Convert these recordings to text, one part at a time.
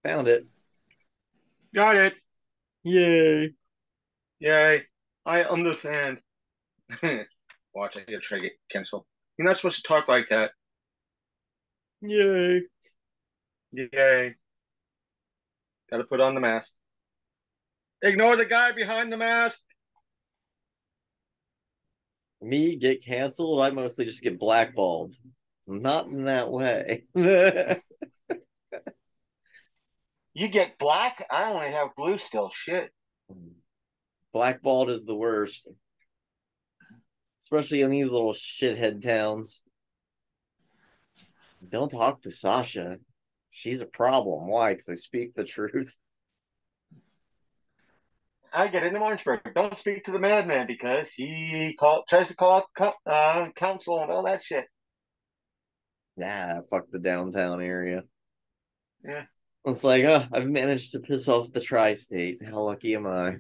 Found it. Got it. Yay. Yay. I understand. Watch, I gotta try to get cancel. You're not supposed to talk like that. Yay. Yay. Gotta put on the mask. Ignore the guy behind the mask. Me get canceled? I mostly just get blackballed. Not in that way. You get black? I only have blue still. Shit. Blackballed is the worst, especially in these little shithead towns. Don't talk to Sasha. She's a problem. Why? Because I speak the truth. I get into Martinsburg. Don't speak to the madman because he tries to call council and all that shit. Nah, fuck the downtown area. Yeah. It's like, I've managed to piss off the tri-state. How lucky am I?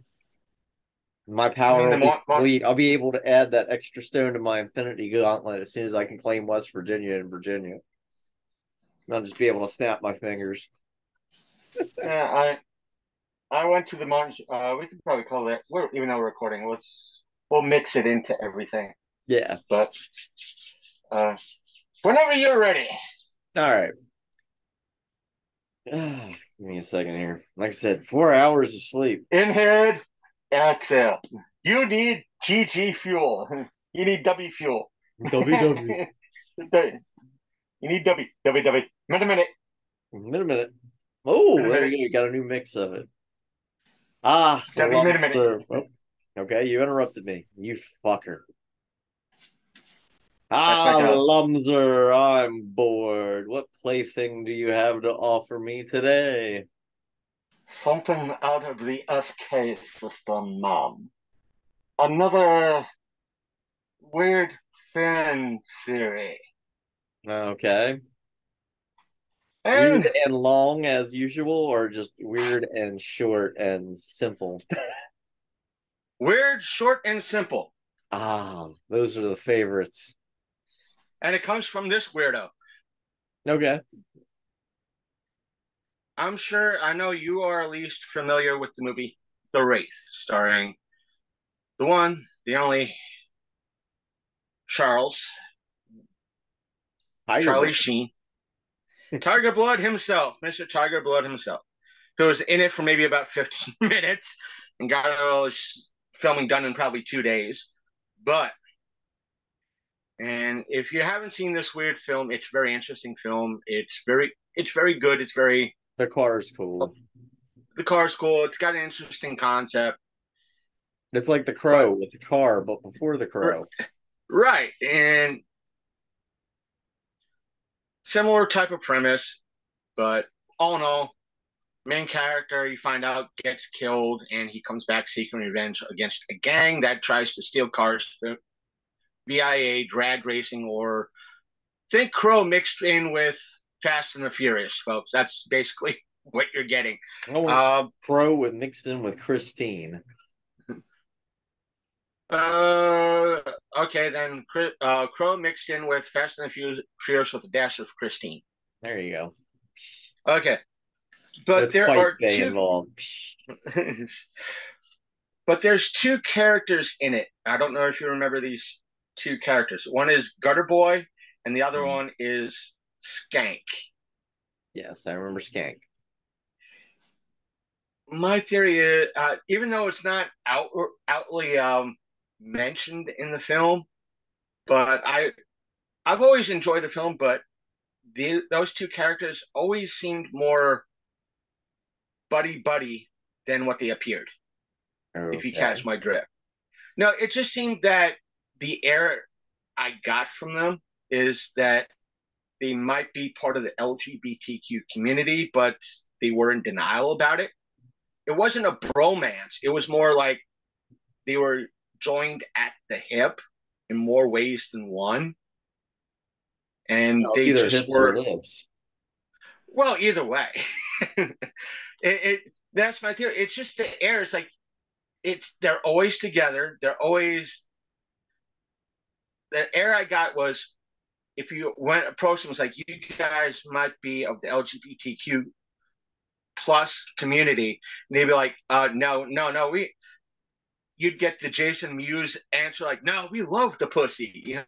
My You power mean will the be complete. I'll be able to add that extra stone to my infinity gauntlet as soon as I can claim West Virginia and Virginia. I'll just be able to snap my fingers. Yeah, I went to the Martins. We could probably call that. Even though we're recording, we'll mix it into everything. Yeah. But uh, whenever you're ready. All right. Give me a second here. Like I said, 4 hours of sleep. Inhale, exhale. You need GG fuel. You need W fuel. WW. You need W. Minute. Minute, a minute. Oh, there you Minute. go. You got a new mix of it. Ah, W minute. Lumzer. Oh, okay, you interrupted me. You fucker. That's my Ah, job. Lumzer, I'm bored. What plaything do you have to offer me today? Something out of the SK system, Mom. Another weird fan theory. Okay. Weird And and long as usual, or just weird and short and simple? weird, short, and simple. Ah, those are the favorites. And it comes from this weirdo. Okay. I know you are at least familiar with the movie The Wraith, starring the one, the only Charles, Tiger Charlie Blood. Sheen, Tiger Blood himself, Mr. Tiger Blood himself, who was in it for maybe about 15 minutes and got all his filming done in probably 2 days. But, and if you haven't seen this weird film, it's a very interesting film. It's very good. The car's cool. The car's cool. It's got an interesting concept, It's like the but crow with the car, but before the crow. right. And similar type of premise, but all in all, main character you find out gets killed and he comes back seeking revenge against a gang that tries to steal cars for VIA drag racing, or think Crow mixed in with Fast and the Furious, folks. That's basically what you're getting. I want Uh, crow with mixed in with Christine. uh, okay, then Crow mixed in with Fast and the Furious with a dash of Christine. There you go. Okay, but With there Spice are Bay two. involved. But there's two characters in it. I don't know if you remember these two characters. One is Gutter Boy, and the other one is Skank. Yes, I remember Skank. My theory is, even though it's not outly mentioned in the film, but I've always enjoyed the film, but those two characters always seemed more buddy buddy than what they appeared. If you catch Okay. my drift. No, it just seemed that the air I got from them is that they might be part of the LGBTQ community, but they were in denial about it. It wasn't a bromance. It was more like they were joined at the hip in more ways than one. And Well, it's they either just hips or were, lips. well, either way. it that's my theory. It's just the air. It's like they're always together. They're always the air I got was if you went approach them, it's like you guys might be of the LGBTQ plus community, and they'd be like, no, no, no, you'd get the Jason Mewes answer like, no, we love the pussy,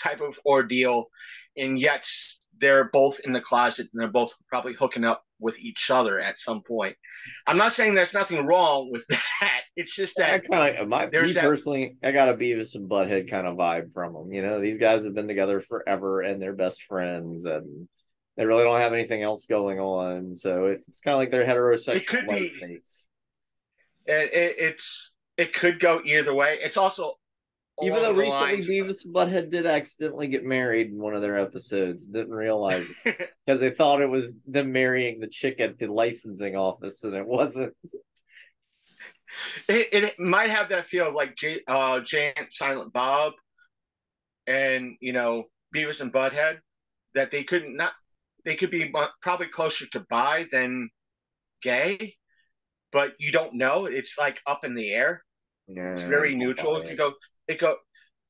type of ordeal. And yet they're both in the closet and they're both probably hooking up with each other at some point. I'm not saying there's nothing wrong with that. It's just I that kind of, there's me that. personally, I got a Beavis and Butthead kind of vibe from them. These guys have been together forever and they're best friends and they really don't have anything else going on. So it's kind of like they're It heterosexual could life be. mates. It could go either way. It's also Even though along the recently lines. Beavis and Butthead did accidentally get married in one of their episodes, didn't realize it it, because they thought it was them marrying the chick at the licensing office, and it wasn't. it might have that feel of like Jay and Silent Bob and Beavis and Butthead, that they could be probably closer to bi than gay, but you don't know. It's like up in the air. It's Yeah, very neutral. It go.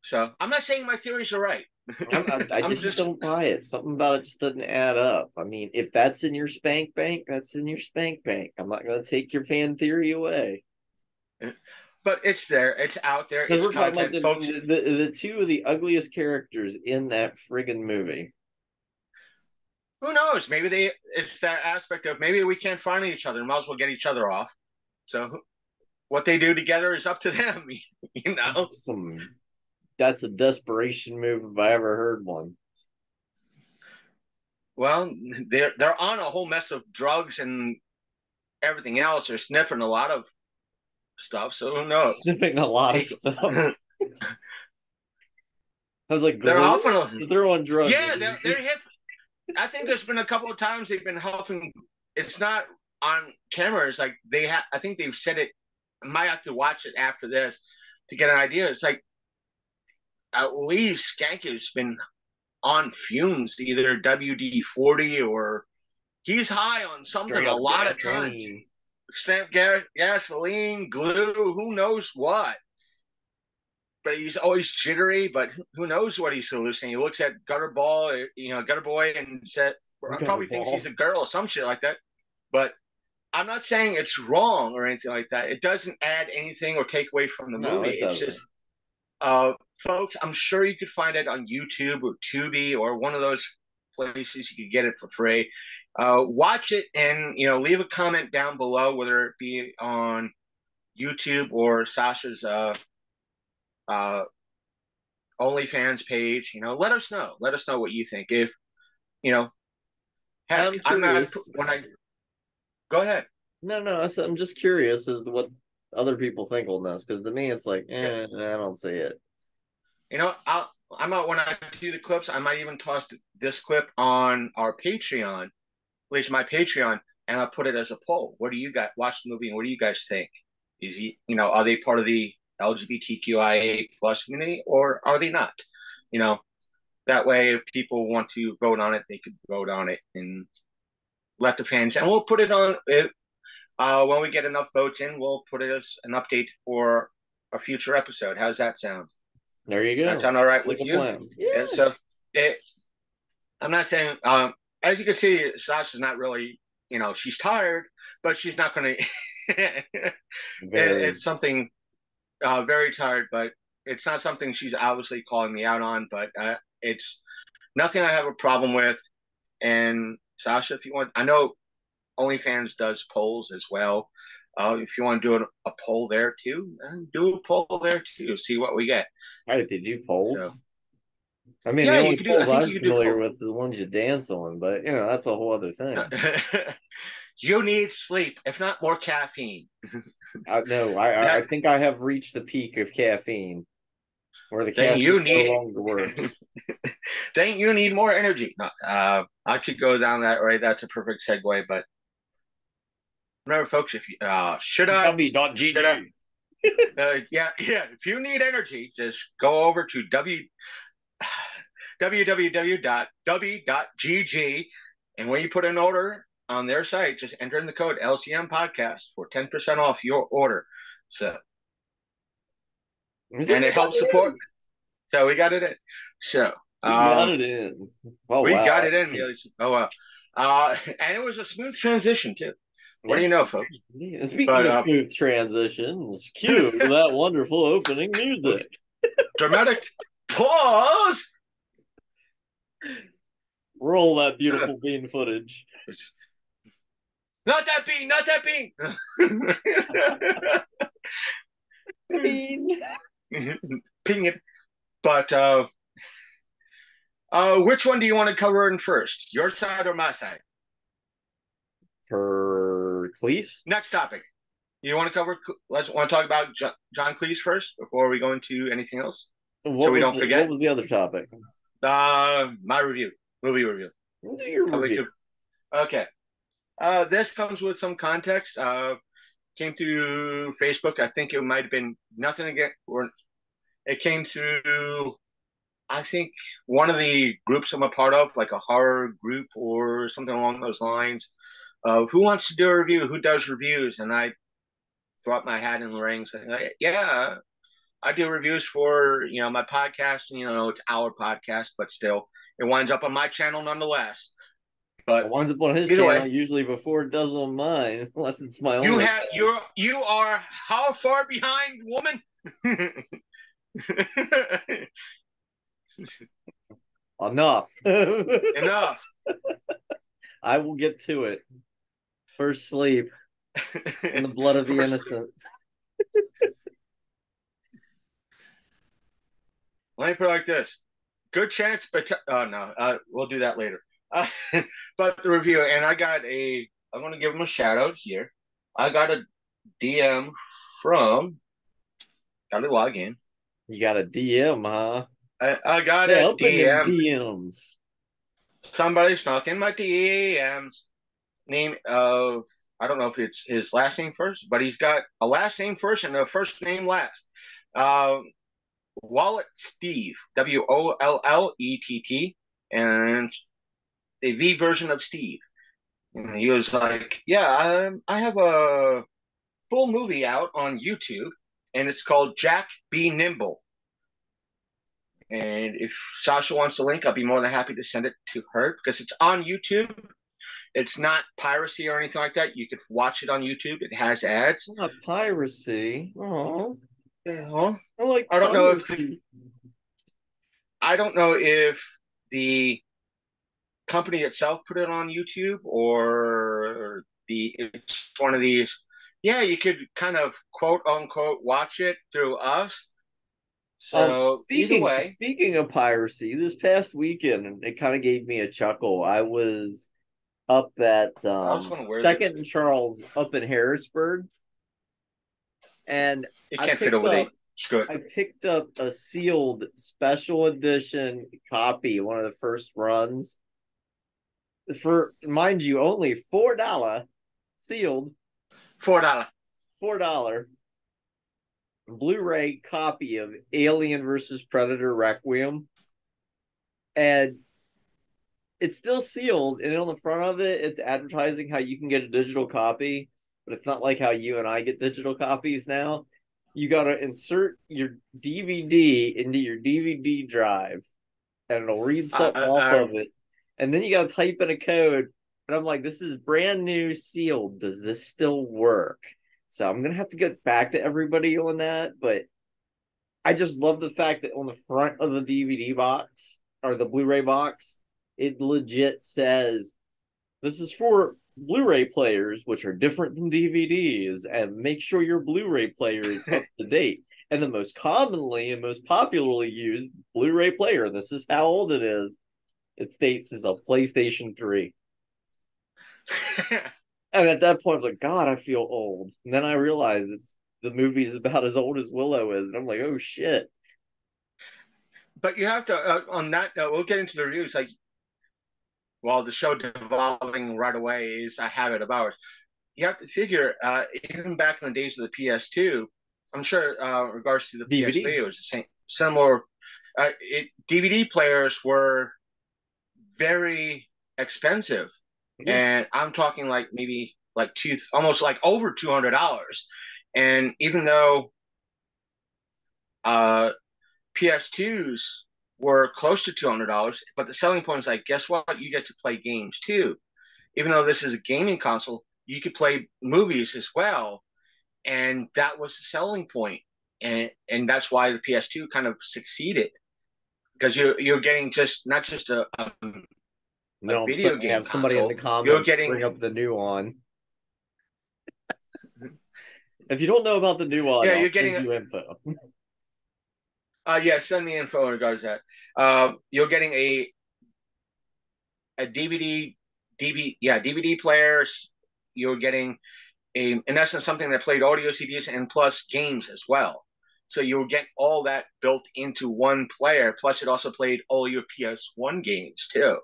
So I'm not saying my theories are right. I I'm just just don't buy it. Something about it just doesn't add up. I mean, if that's in your spank bank, that's in your spank bank. I'm not going to take your fan theory away. But it's there. It's out there. Because It's we're talking about content, folks. the two of the ugliest characters in that friggin' movie. Who knows? Maybe it's that aspect of maybe we can't find each other. Might as well get each other off. So what they do together is up to them. That's a desperation move if I ever heard one. Well, they're on a whole mess of drugs and everything else. They're sniffing a lot of stuff. So who knows? Sniffing a lot of stuff. I was like, they're often they're on drugs. Yeah, they're hip. I think there's been a couple of times they've been huffing. It's not on camera. It's like I think they've said it. I might have to watch it after this to get an idea. It's like at least Skanky's been on fumes, either WD-40 or he's high on something a lot of times. Straight gasoline, glue, who knows what. But he's always jittery, but who knows what he's hallucinating. He looks at Gutter Boy, and probably thinks he's a girl or some shit like that. But I'm not saying it's wrong or anything like that. It doesn't add anything or take away from the movie. It's just, folks, I'm sure you could find it on YouTube or Tubi or one of those places you could get it for free. Watch it and leave a comment down below, whether it be on YouTube or Sasha's OnlyFans page. Let us know. Let us know what you think. If heck, I'm not when I go ahead. No, I'm just curious as to what other people think on this, because to me it's like, I don't see it. I'm out when I do the clips. I might even toss this clip on our Patreon, at least my Patreon, and I'll put it as a poll. What do you guys watch the movie, and what do you guys think? Is are they part of the LGBTQIA plus community, or are they not? That way, if people want to vote on it, they could vote on it and let the fans. And we'll put it on it when we get enough votes in. We'll put it as an update for a future episode. How's that sound? There you go. That sound all right with you? Yeah. So I'm not saying. As you can see, Sasha's not really. She's tired, but she's not going to. It's something. Very tired, but it's not something she's obviously calling me out on. But it's nothing I have a problem with. And Sasha, if you want, I know OnlyFans does polls as well. If you want to do a poll there too, do a poll there too. See what we get. All right, did you polls? So, I mean, the only polls I'm familiar with is the ones you dance on, but that's a whole other thing. You need sleep, if not more caffeine. No, I think I have reached the peak of caffeine, where the caffeine no longer works. Then you need more energy. I could go down that right. That's a perfect segue. But remember, folks, if you w.gg. Yeah. If you need energy, just go over to www.w.gg, and when you put an order on their site, just enter in the code LCM podcast for 10% off your order. So, and it helps support. So we got it in. So we got it in. Oh, we got it in. Oh, wow. And it was a smooth transition too. What do you Yes. know, folks? Speaking But of smooth transitions, cue that wonderful opening music. dramatic pause. Roll that beautiful bean footage. Not that bean, not that bean. Bean. Ping it. But which one do you want to cover in first? Your side or my side? For Cleese? Next topic. You want to cover? Let's want to talk about John Cleese first before we go into anything else, so we don't What forget. was the other topic? My review, movie review. Do your review. Okay. This comes with some context. Came through Facebook. I think it might have been nothing again, or it came through. I think one of the groups I'm a part of, like a horror group or something along those lines. Who wants to do a review? Who does reviews? And I threw up my hat in the ring, saying, "Yeah, I do reviews for my podcast, and it's our podcast, but still, it winds up on my channel nonetheless." It But winds up on his either channel way, usually before it does on mine, unless it's my only. you are how far behind, woman? Enough. Enough. I will get to it. First sleep in the blood of the innocent. Let me put it like this: good chance, but oh no, we'll do that later. But the review, and I'm going to give him a shout out here. I got a DM from. Got to log in. You got a DM, huh? I got Yeah, a open them DM. DMs. Somebody snuck in my DMs. Name of I don't know if it's his last name first, but he's got a last name first and a first name last. Wallet Steve, Wollett, and the V version of Steve. And he was like, "Yeah, I have a full movie out on YouTube, and it's called Jack Be Nimble. And if Sasha wants the link, I'll be more than happy to send it to her because it's on YouTube. It's not piracy or anything like that. You could watch it on YouTube. It has ads. It's not piracy. Oh, Uh-huh. I like I don't know if piracy. I don't know if the company itself put it on YouTube or it's one of these. Yeah, you could kind of quote unquote watch it through us. So either way, Speaking of piracy, this past weekend it kind of gave me a chuckle. I was up at I was going to wear this. Second and Charles up in Harrisburg, and It can't fit over the skirt. I picked up a sealed special edition copy, one of the first runs, for mind you, only $4 sealed. $4. $4 Blu-ray copy of Alien versus Predator Requiem, and it's still sealed. And on the front of it, it's advertising how you can get a digital copy, but it's not like how you and I get digital copies now. You got to insert your DVD into your DVD drive, and it'll read something off of it, and then you got to type in a code. And I'm like, this is brand new, sealed. Does this still work? So I'm gonna have to get back to everybody on that, but I just love the fact that on the front of the DVD box or the Blu-ray box, it legit says this is for Blu-ray players, which are different than DVDs, and make sure your Blu-ray player is up to date. And the most commonly and most popularly used Blu-ray player, this is how old it is. It states is a PlayStation 3. And at that point, I was like, God, I feel old. And then I realized the movie's about as old as Willow is. And I'm like, oh, shit. But you have to, on that note, we'll get into the reviews. Like, while the show devolving right away is a habit of ours, you have to figure, even back in the days of the PS2, I'm sure in regards to the DVD. PS3, it was the same, similar. DVD players were very expensive. Yeah. And I'm talking like maybe like almost like over $200. And even though PS2s were close to $200, but the selling point is like, guess what? You get to play games too. Even though this is a gaming console, you could play movies as well, and that was the selling point, and that's why the PS2 kind of succeeded because you're getting just not just a Then all of a video sudden we game have somebody in the console, you're comments getting bring up the new one. If you don't know about the new one, yeah, I'll you're send getting you info. yeah, send me info in regards to that. You're getting a DVD players. You're getting in essence something that played audio CDs and plus games as well. So you'll get all that built into one player. Plus, it also played all your PS1 games too.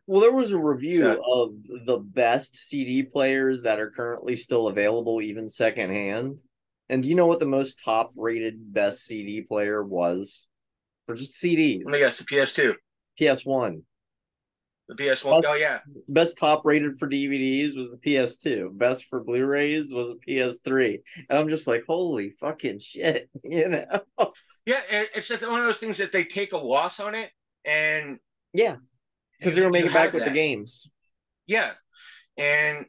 Well, there was a review So of the best CD players that are currently still available, even secondhand. And do you know what the most top rated best CD player was for just let me CDs? guess, the PS2, PS1. the PS1. Oh Best yeah, best top rated for DVDs was the PS2. Best for Blu-rays was a PS3. And I'm just like, holy fucking shit, you know? yeah. It's just one of those things that they take a loss on it, and Yeah, because they're you gonna make you it back have with the that. games. Yeah, and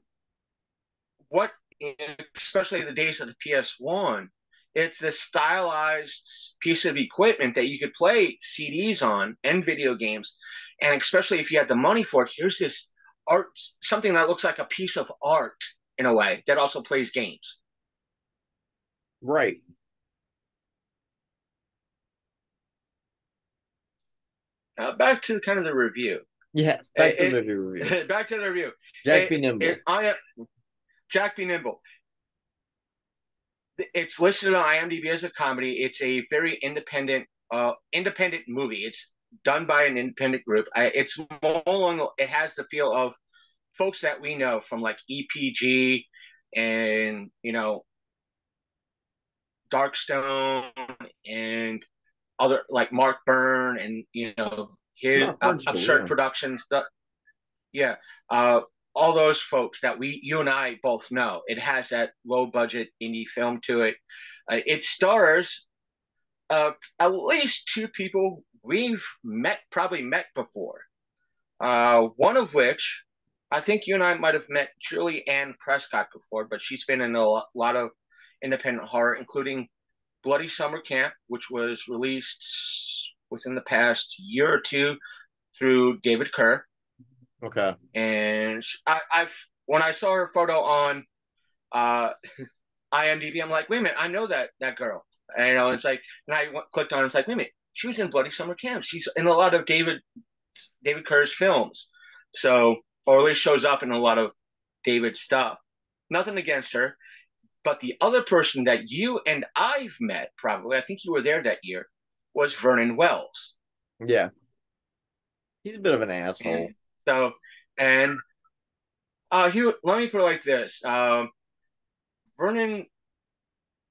what, especially the days of the PS1, it's this stylized piece of equipment that you could play CDs on and video games. And especially if you had the money for it, here's this art, something that looks like a piece of art in a way that also plays games. Right. Back to kind of the review. Yes. Back to the movie review. Back to the review. Jack be nimble. Jack Be Nimble. It's listed on IMDb as a comedy. It's a very independent movie. It's done by an independent group. It's more along, it has the feel of folks that we know from like EPG and Darkstone and other like Mark Byrne and his Not Burn's cool, Absurd yeah. Productions. Yeah, all those folks that you and I both know. It has that low budget indie film to it. It stars at least two people we've probably met before. One of which I think you and I might have met Julie Ann Prescott before, but she's been in a lot of independent horror, including Bloody Summer Camp, which was released within the past year or two through David Kerr. Okay. And I've when I saw her photo on uh, IMDb, I'm like, wait a minute, I know that girl. And, it's like, and clicked on it, it's like, wait a minute, she was in Bloody Summer Camp. She's in a lot of David Kerr's films, so or at least shows up in a lot of David stuff. Nothing against her, but the other person that you and I've met, probably, I think you were there that year, was Vernon Wells. Yeah. He's a bit of an And asshole. so, and let me put it like this: Vernon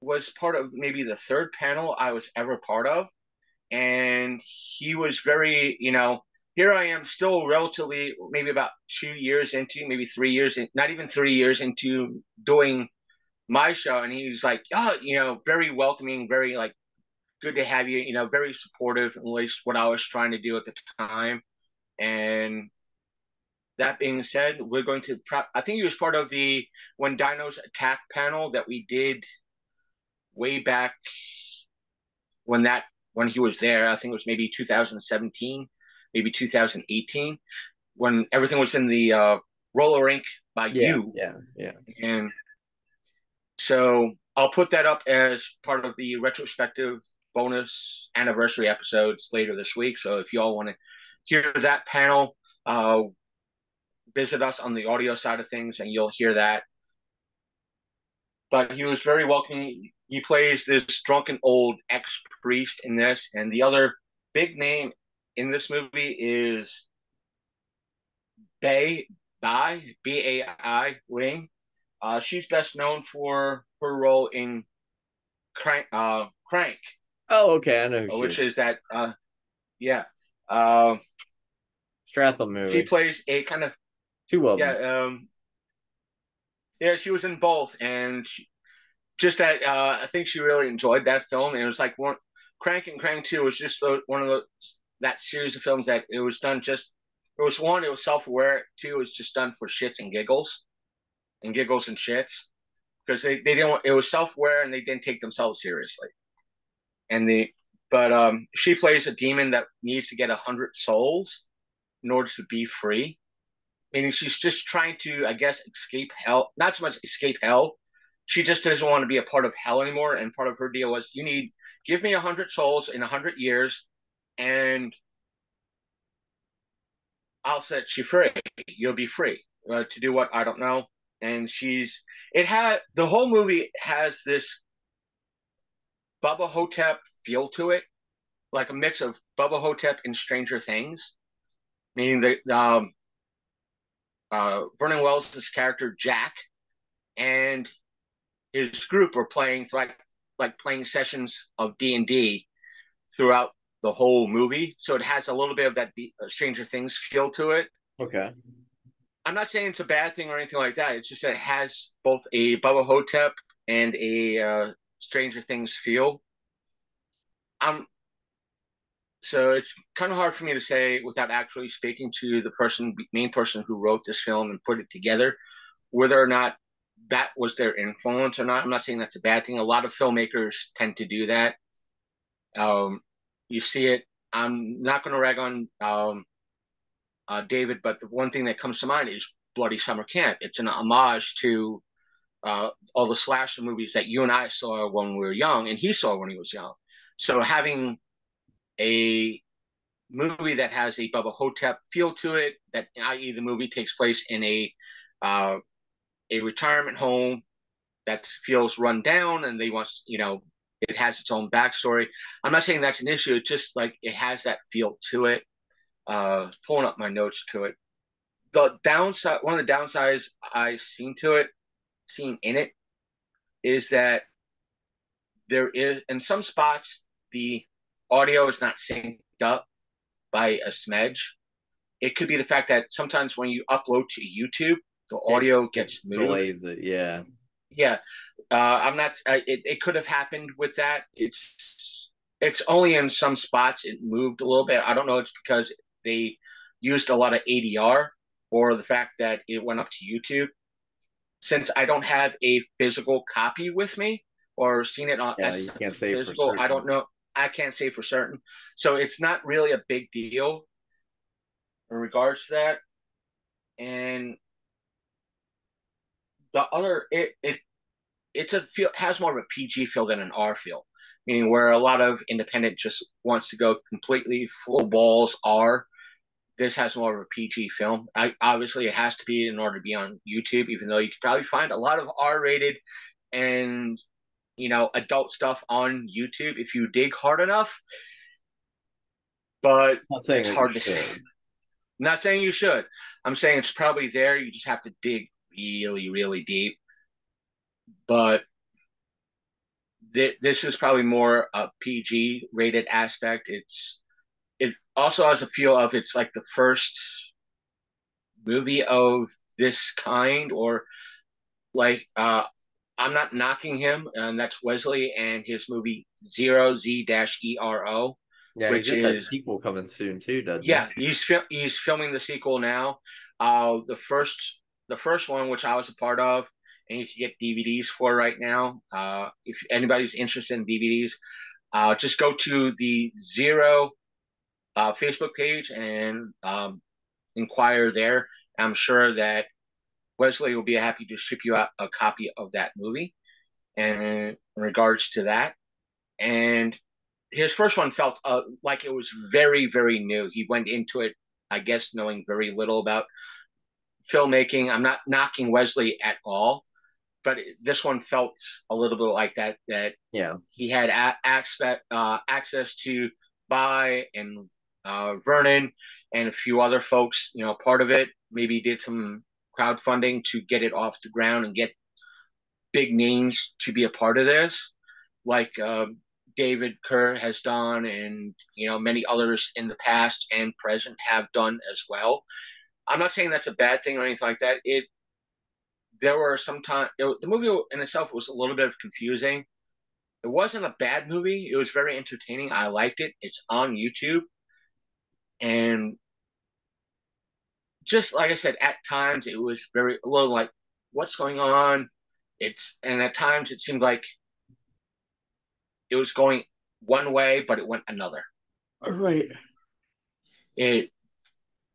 was part of maybe the third panel I was ever part of, and he was very, here I am still relatively maybe about 2 years into, maybe 3 years, not even 3 years into doing my show, and he's like, oh, very welcoming, very like good to have you, very supportive, at least what I was trying to do at the time. And that being said, we're going to. I think he was part of the When Dinos Attack panel that we did way back when he was there. I think it was maybe 2017, maybe 2018, when everything was in the roller rink by Yeah, you. yeah, yeah. And so I'll put that up as part of the retrospective bonus anniversary episodes later this week. So if you all want to hear that panel, visit us on the audio side of things and you'll hear that. But he was very welcoming. He plays this drunken old ex-priest in this. And the other big name in this movie is Bai, B-A-I, Ling. She's best known for her role in Crank, Oh, okay. I know who she which is. is that, yeah. Uh, Stratham she movie. plays a kind of, Two of them. yeah, yeah, she was in both. And just that, I think she really enjoyed that film. And it was like Crank and Crank 2 was just one of that series of films that it was done just, it was self-aware. Two, it was just done for shits and giggles. and giggles and shits because they didn't it was self-aware and they didn't take themselves seriously. And the but she plays a demon that needs to get 100 souls in order to be free. Meaning she's just trying to, I guess, escape hell. Not so much escape hell. She just doesn't want to be a part of hell anymore. And part of her deal was, you need give me 100 souls in 100 years, and I'll set you free. You'll be free to do what I don't know. And it had the whole movie has this Bubba Hotep feel to it, like a mix of Bubba Hotep and Stranger Things, meaning that Vernon Wells' character Jack and his group are playing like playing sessions of D&D throughout the whole movie. So it has a little bit of that Stranger Things feel to it. Okay. I'm not saying it's a bad thing or anything like that. It's just that it has both a Bubba Hotep and a Stranger Things feel. I'm So it's kind of hard for me to say without actually speaking to the main person who wrote this film and put it together, whether or not that was their influence or not. I'm not saying that's a bad thing. A lot of filmmakers tend to do that. Um, you see it. I'm not going to rag on David, but the one thing that comes to mind is Bloody Summer Camp. It's an homage to all the slasher movies that you and I saw when we were young, and he saw when he was young. So having a movie that has a Bubba Hotep feel to it, that i.e. the movie takes place in a retirement home that feels run down, and it has its own backstory. I'm not saying that's an issue. It's just like it has that feel to it. Pulling up my notes to it. One of the downsides I've seen in it, is that there is in some spots the audio is not synced up by a smidge. It could be the fact that sometimes when you upload to YouTube, the audio It gets moved. delays it. Yeah. Yeah, I'm not. It could have happened with that. It's only in some spots it moved a little bit. I don't know. It's because they used a lot of ADR, or the fact that it went up to YouTube. Since I don't have a physical copy with me or seen it on Yeah. as You can't say for physical, I certain. don't know. I can't say for certain. So it's not really a big deal in regards to that. And the other it's a feel has more of a PG feel than an R feel, meaning where a lot of independent just wants to go completely full balls R. This has more of a PG film. Obviously, it has to be in order to be on YouTube, even though you could probably find a lot of R-rated and adult stuff on YouTube if you dig hard enough. But I'm not saying it's that you hard to say. should. I'm not saying you should. I'm saying it's probably there. You just have to dig really, really deep. But this is probably more a PG rated aspect. It also has a feel of it's like the first movie of this kind, or like I'm not knocking him, and that's Wesley and his movie Zero Z-ERO, Yeah, he's which got that is sequel coming soon too, doesn't he? yeah, he's filming the sequel now. The first one, which I was a part of, and you can get DVDs for right now. If anybody's interested in DVDs, just go to the Zero Facebook page and inquire there. I'm sure that Wesley will be happy to ship you out a copy of that movie. And in regards to that, and his first one felt like it was very, very new. He went into it, I guess, knowing very little about filmmaking. I'm not knocking Wesley at all, but this one felt a little bit like that. That Yeah. he had access to buy and Vernon and a few other folks, part of it. Maybe did some crowdfunding to get it off the ground and get big names to be a part of this, like David Kerr has done, and many others in the past and present have done as well. I'm not saying that's a bad thing or anything like that. There were some time the movie in itself was a little bit of confusing. It wasn't a bad movie. It was very entertaining. I liked it. It's on YouTube, and just like I said, at times it was a little like what's going on. And at times it seemed like it was going one way, but it went another. Right. It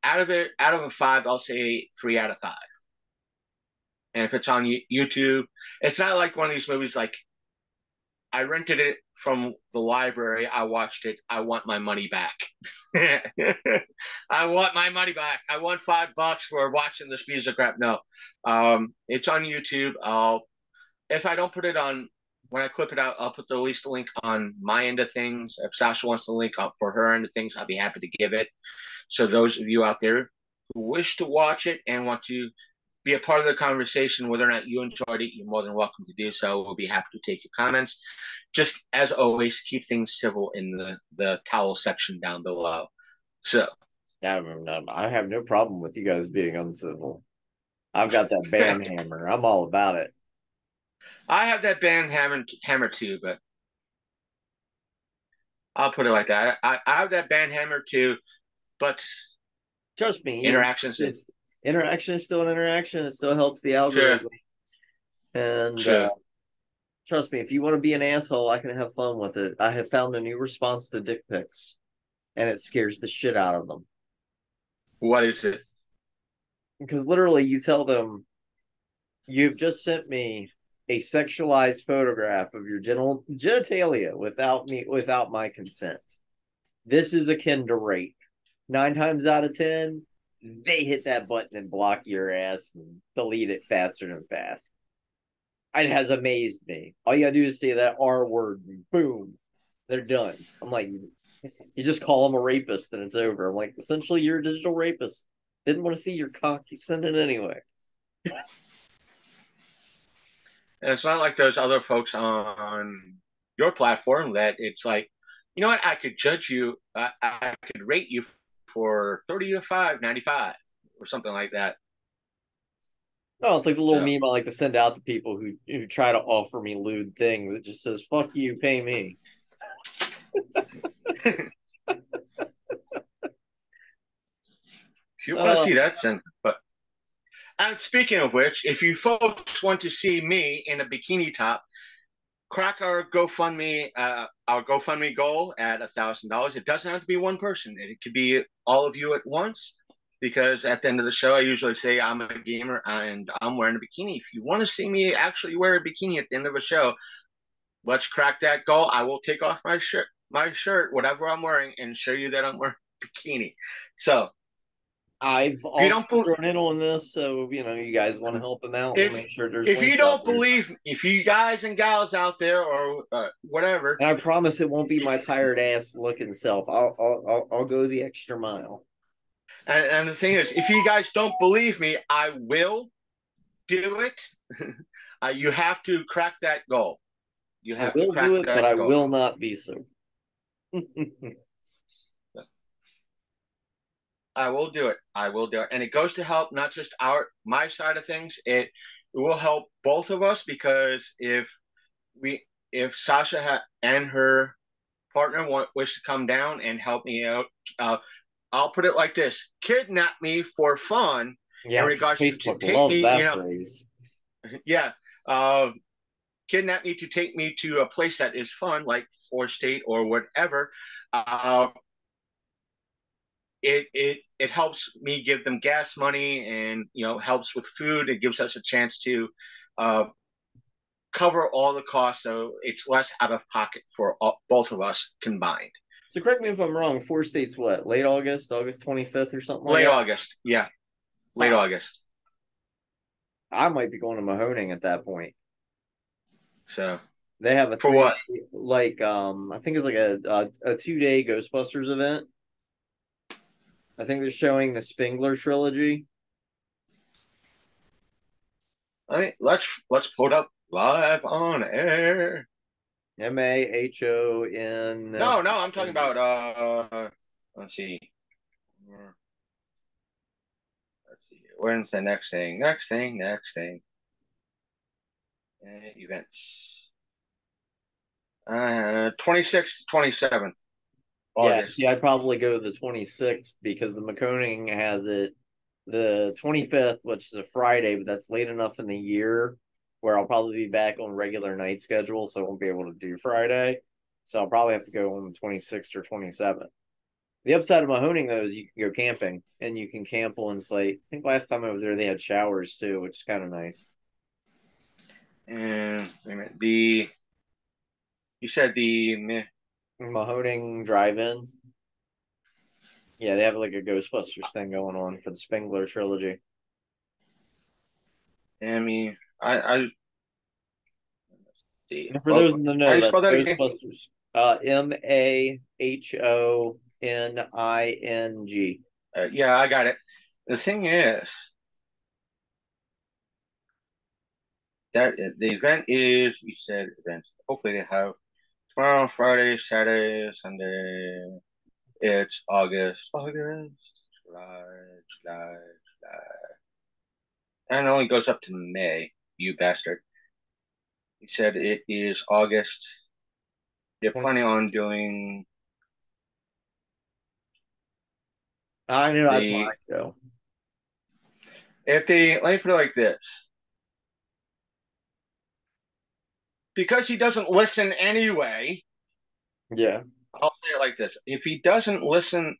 out of a five, I'll say 3 out of 5. And if it's on YouTube, it's not like one of these movies like I rented it from the library. I watched it. I want my money back. I want my money back. I want $5 for watching this piece of crap. No, it's on YouTube. If I don't put it on when I clip it out, I'll put the least link on my end of things. If Sasha wants the link up for her end of things, I'll be happy to give it. So those of you out there who wish to watch it and want to be a part of the conversation, whether or not you enjoyed it, you're more than welcome to do so. We'll be happy to take your comments. Just as always, keep things civil in the towel section down below. So Yeah, I have no problem with you guys being uncivil. I've got that band hammer. I'm all about it. I have that band hammer too, but I'll put it like that. I have that band hammer too, but Trust me, interactions. interaction is still an interaction. It still helps the Sure, algorithm. And sure. trust me, if you want to be an asshole, I can have fun with it. I have found a new response to dick pics, and it scares the shit out of them. What is it? Because literally, you tell them, you've just sent me a sexualized photograph of your genitalia without my consent. This is akin to rape. 9 times out of 10, they hit that button and block your ass and delete it faster than fast. It has amazed me. All you gotta do is say that R word, and boom, they're done. I'm like, you just call them a rapist and it's over. I'm like, essentially, you're a digital rapist. Didn't want to see your cock, you sent it anyway. And it's not like those other folks on your platform that it's like, you know what? I could judge you. I could rate you for 30 to 5, 95 or something like that. No, it's like the little So meme I like to send out to people who try to offer me lewd things. It just says, fuck you, pay me. if you want to Uh, see that, send. But and speaking of which, if you folks want to see me in a bikini top, crack our GoFundMe goal at $1,000. It doesn't have to be one person. It could be all of you at once. Because at the end of the show, I usually say I'm a gamer and I'm wearing a bikini. If you want to see me actually wear a bikini at the end of a show, let's crack that goal. I will take off my shirt, whatever I'm wearing, and show you that I'm wearing a bikini. So I've if you also don't, thrown in on this, so you guys want to help them out. We'll if make sure there's if you links out don't there. believe, if you guys and gals out there or whatever, And I promise it won't be my tired ass looking self. I'll go the extra mile. and the thing is, if you guys don't believe me, I will do it. You have to crack that goal. You I have to will do crack it, but that I goal. will not be so. I will do it. I will do it. And it goes to help not just my side of things. It will help both of us because if Sasha and her partner wish to come down and help me out, I'll put it like this: kidnap me for fun in Yeah, regards to Facebook take loves me, that phrase. yeah, uh, kidnap me to take me to a place that is fun, like Four State or whatever. Uh, it helps me give them gas money and helps with food. It gives us a chance to uh, cover all the costs, so it's less out of pocket for both of us combined. So correct me if I'm wrong. Four states, what? Late August, August 25th, or something like Late that. August, yeah, late Huh. August. I might be going to Mahoning at that point. So They have a for 3 what? day, I think it's like a 2 day Ghostbusters event. I think they're showing the Spengler trilogy. I mean, let's put up live on air. Mahon. No, I'm talking about let's see. Let's see. When's the next thing? Next thing. Events. 26th, 27th Yeah, August. see, I'd probably go the 26th because the McConing has it the 25th, which is a Friday, but that's late enough in the year where I'll probably be back on regular night schedule, so I won't be able to do Friday. So I'll probably have to go on the 26th or 27th. The upside of Mahoning, though, is you can go camping and you can camp on site. I think last time I was there, they had showers too, which is kind of nice. And wait a minute, you said the Mahoning Drive-In. Yeah, they have like a Ghostbusters thing going on for the Spengler trilogy. I mean, I see. And for Oh, those in the how do know, you spell that's that again? Ghostbusters. Mahoning. Yeah, I got it. The thing is that the event is, you said events. Hopefully they have tomorrow, Friday, Saturday, Sunday. It's August, July, July, July. And it only goes up to May, you bastard. He said it is August. They're planning on doing I know that's where the, I go. if they, let me put it like this, because he doesn't listen anyway, Yeah. I'll say it like this. If he doesn't listen,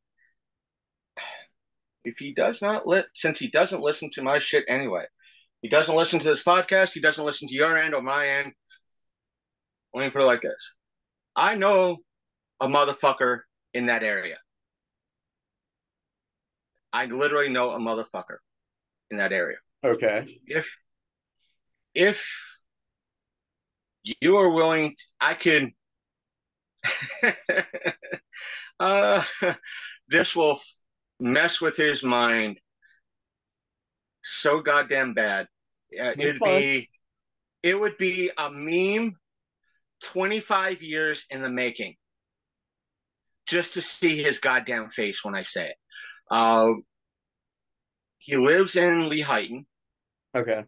if he does not let, since he doesn't listen to my shit anyway, he doesn't listen to this podcast, he doesn't listen to your end or my end. Let me put it like this. I know a motherfucker in that area. I literally know a motherfucker in that area. Okay. If you are willing, I could. uh, this will mess with his mind so goddamn bad. That's fine. It would be a meme 25 years in the making just to see his goddamn face when I say it. Uh, he lives in Lehighton. Okay.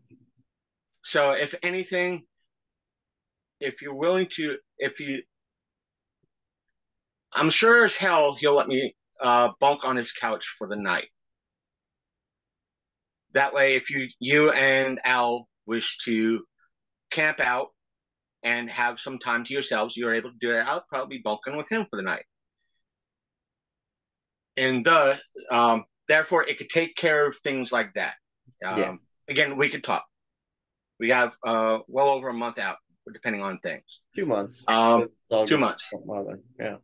So if anything, if you're willing to, if you, I'm sure as hell he'll let me bunk on his couch for the night. That way, if you and Al wish to camp out and have some time to yourselves, you're able to do it. I'll probably be bunking with him for the night. And therefore, it could take care of things like that. Yeah. Again, we could talk. We have well over a month out, depending on things. 2 months. Um, two August. months, Yeah.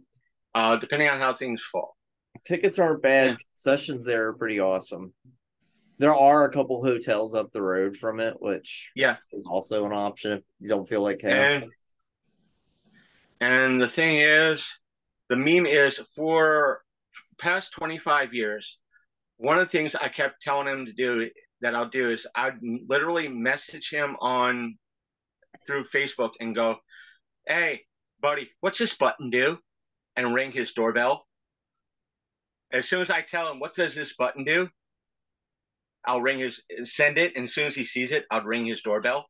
depending on how things fall. Tickets aren't Yeah, bad. Concessions there are pretty awesome. There are a couple hotels up the road from it, which yeah. is also an option if you don't feel like And camping. and the thing is, the meme is for past 25 years. One of the things I kept telling him to do that I'll do is I'd literally message him on through Facebook and go, "Hey, buddy, what's this button do?" and ring his doorbell. As soon as I tell him what does this button do, I'll ring his send it, and as soon as he sees it, I'll ring his doorbell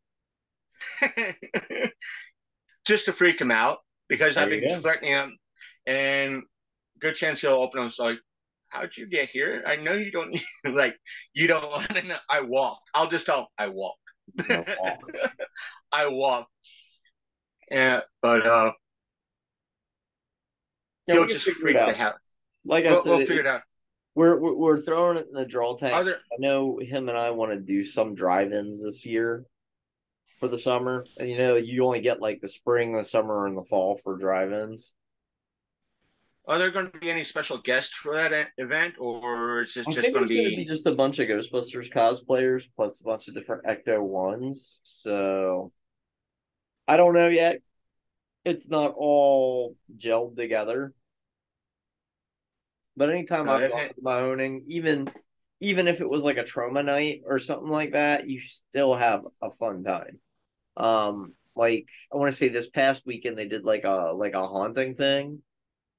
just to freak him out because There I've you been go. threatening him, and good chance he'll open them. So like, how'd you get here? I know you don't like you don't want to know. I walked. I'll just tell him I walked. No walked. I walked. Yeah, but Yeah, we he'll can just figure it freak the out. hell. Like I We'll said, figure it out. we're throwing it in the draw tank. Other I know him and I want to do some drive-ins this year for the summer. And you only get like the spring, the summer, and the fall for drive-ins. are there going to be any special guests for that event, or is it I just think going to there's going to be be just a bunch of Ghostbusters cosplayers plus a bunch of different Ecto ones. So I don't know yet. It's not all gelled together. But anytime I've gone event? to my owning, even if it was like a trauma night or something like that, you still have a fun time. Like I want to say this past weekend they did like a haunting thing,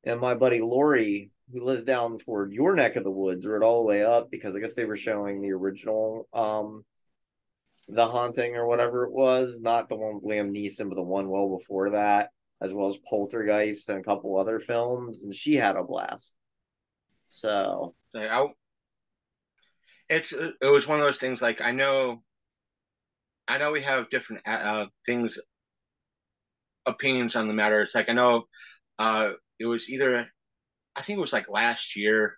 and my buddy Lori, who lives down toward your neck of the woods, rode all the way up because I guess they were showing the original The Haunting or whatever it was, not the one with Liam Neeson, but the one well before that, as well as Poltergeist and a couple other films, and she had a blast. So I, it was one of those things. Like I know we have different things, opinions on the matter. It's like I know it was either I think it was like last year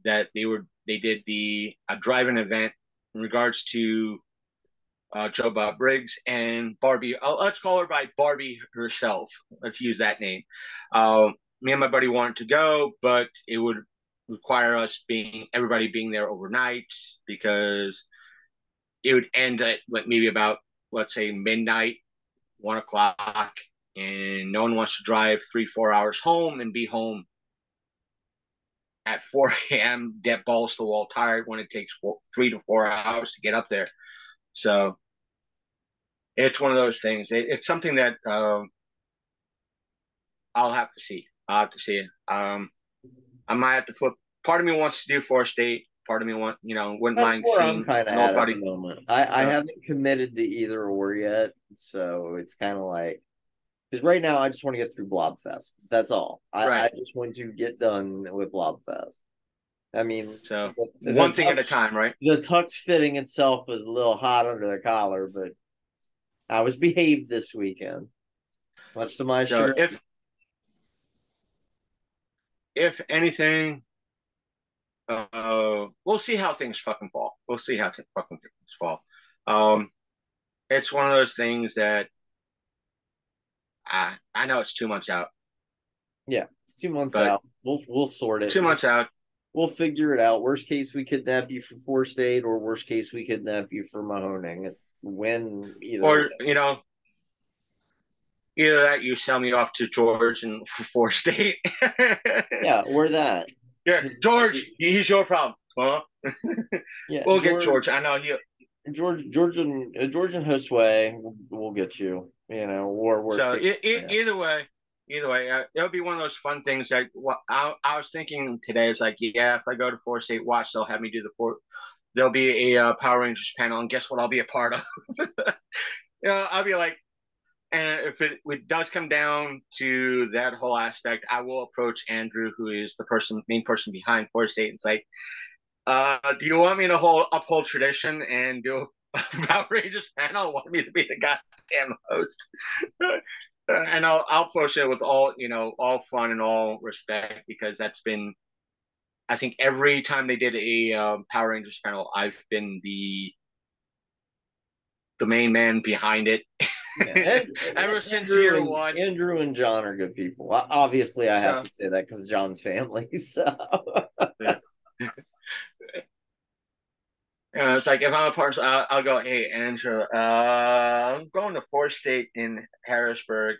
that they did the drive-in event in regards to Joe Bob Briggs and Barbie. Let's call her by Barbie herself. Let's use that name. Me and my buddy wanted to go, but it would require us being everybody being there overnight because it would end at like maybe about let's say midnight, 1 o'clock, and no one wants to drive 3-4 hours home and be home at 4 a.m. get balls to the wall tired when it takes 3 to 4 hours to get up there. So it's one of those things. It's something that I'll have to see. I'll have to see it. I might have to flip. Part of me wants to do Forest State. Part of me wouldn't That's mind where I'm seeing kind of at the nobody. moment. I So haven't committed to either or yet, so it's kind of like because right now I just want to get through Blobfest. That's all. I right. just want to get done with Blobfest. I mean, So the one thing at a tux time, right? the tux fitting itself was a little hot under the collar, but I was behaved this weekend, much to my So chagrin. if anything, we'll see how things fucking fall. We'll see how fucking things fall. Um, it's one of those things that I know it's 2 months out, Yeah, it's 2 months but out. We'll sort it. 2 months out, We'll figure it out. Worst case, we kidnap you for Forced Aid, or worst case, we kidnap you for Mahoning. It's win either way. or either that you sell me off to George and for State. Yeah, or that. Yeah, George, he's your problem. Huh? Yeah, We'll get George. I know he. George and Josue will get you. You know, or worst So case. Yeah. either way, it'll be one of those fun things that I was thinking today is like, yeah, if I go to Four State Watch, they'll have me do the four. There'll be a Power Rangers panel, and guess what? I'll be a part of. I'll be like, and if it does come down to that whole aspect, I will approach Andrew, who is the main person behind Four State, and it's like, do you want me to uphold tradition and do a Power Rangers panel? Want me to be the goddamn host? And I'll approach it with all fun and all respect because that's been I think every time they did a Power Rangers panel, I've been the main man behind it. Yeah, Ever since Andrew year and one. Andrew and John are good people. Obviously, I have So to say that because John's family. So yeah. It's like if I'm a part, I'll go. Hey, Andrew, I'm going to Fourth State in Harrisburg.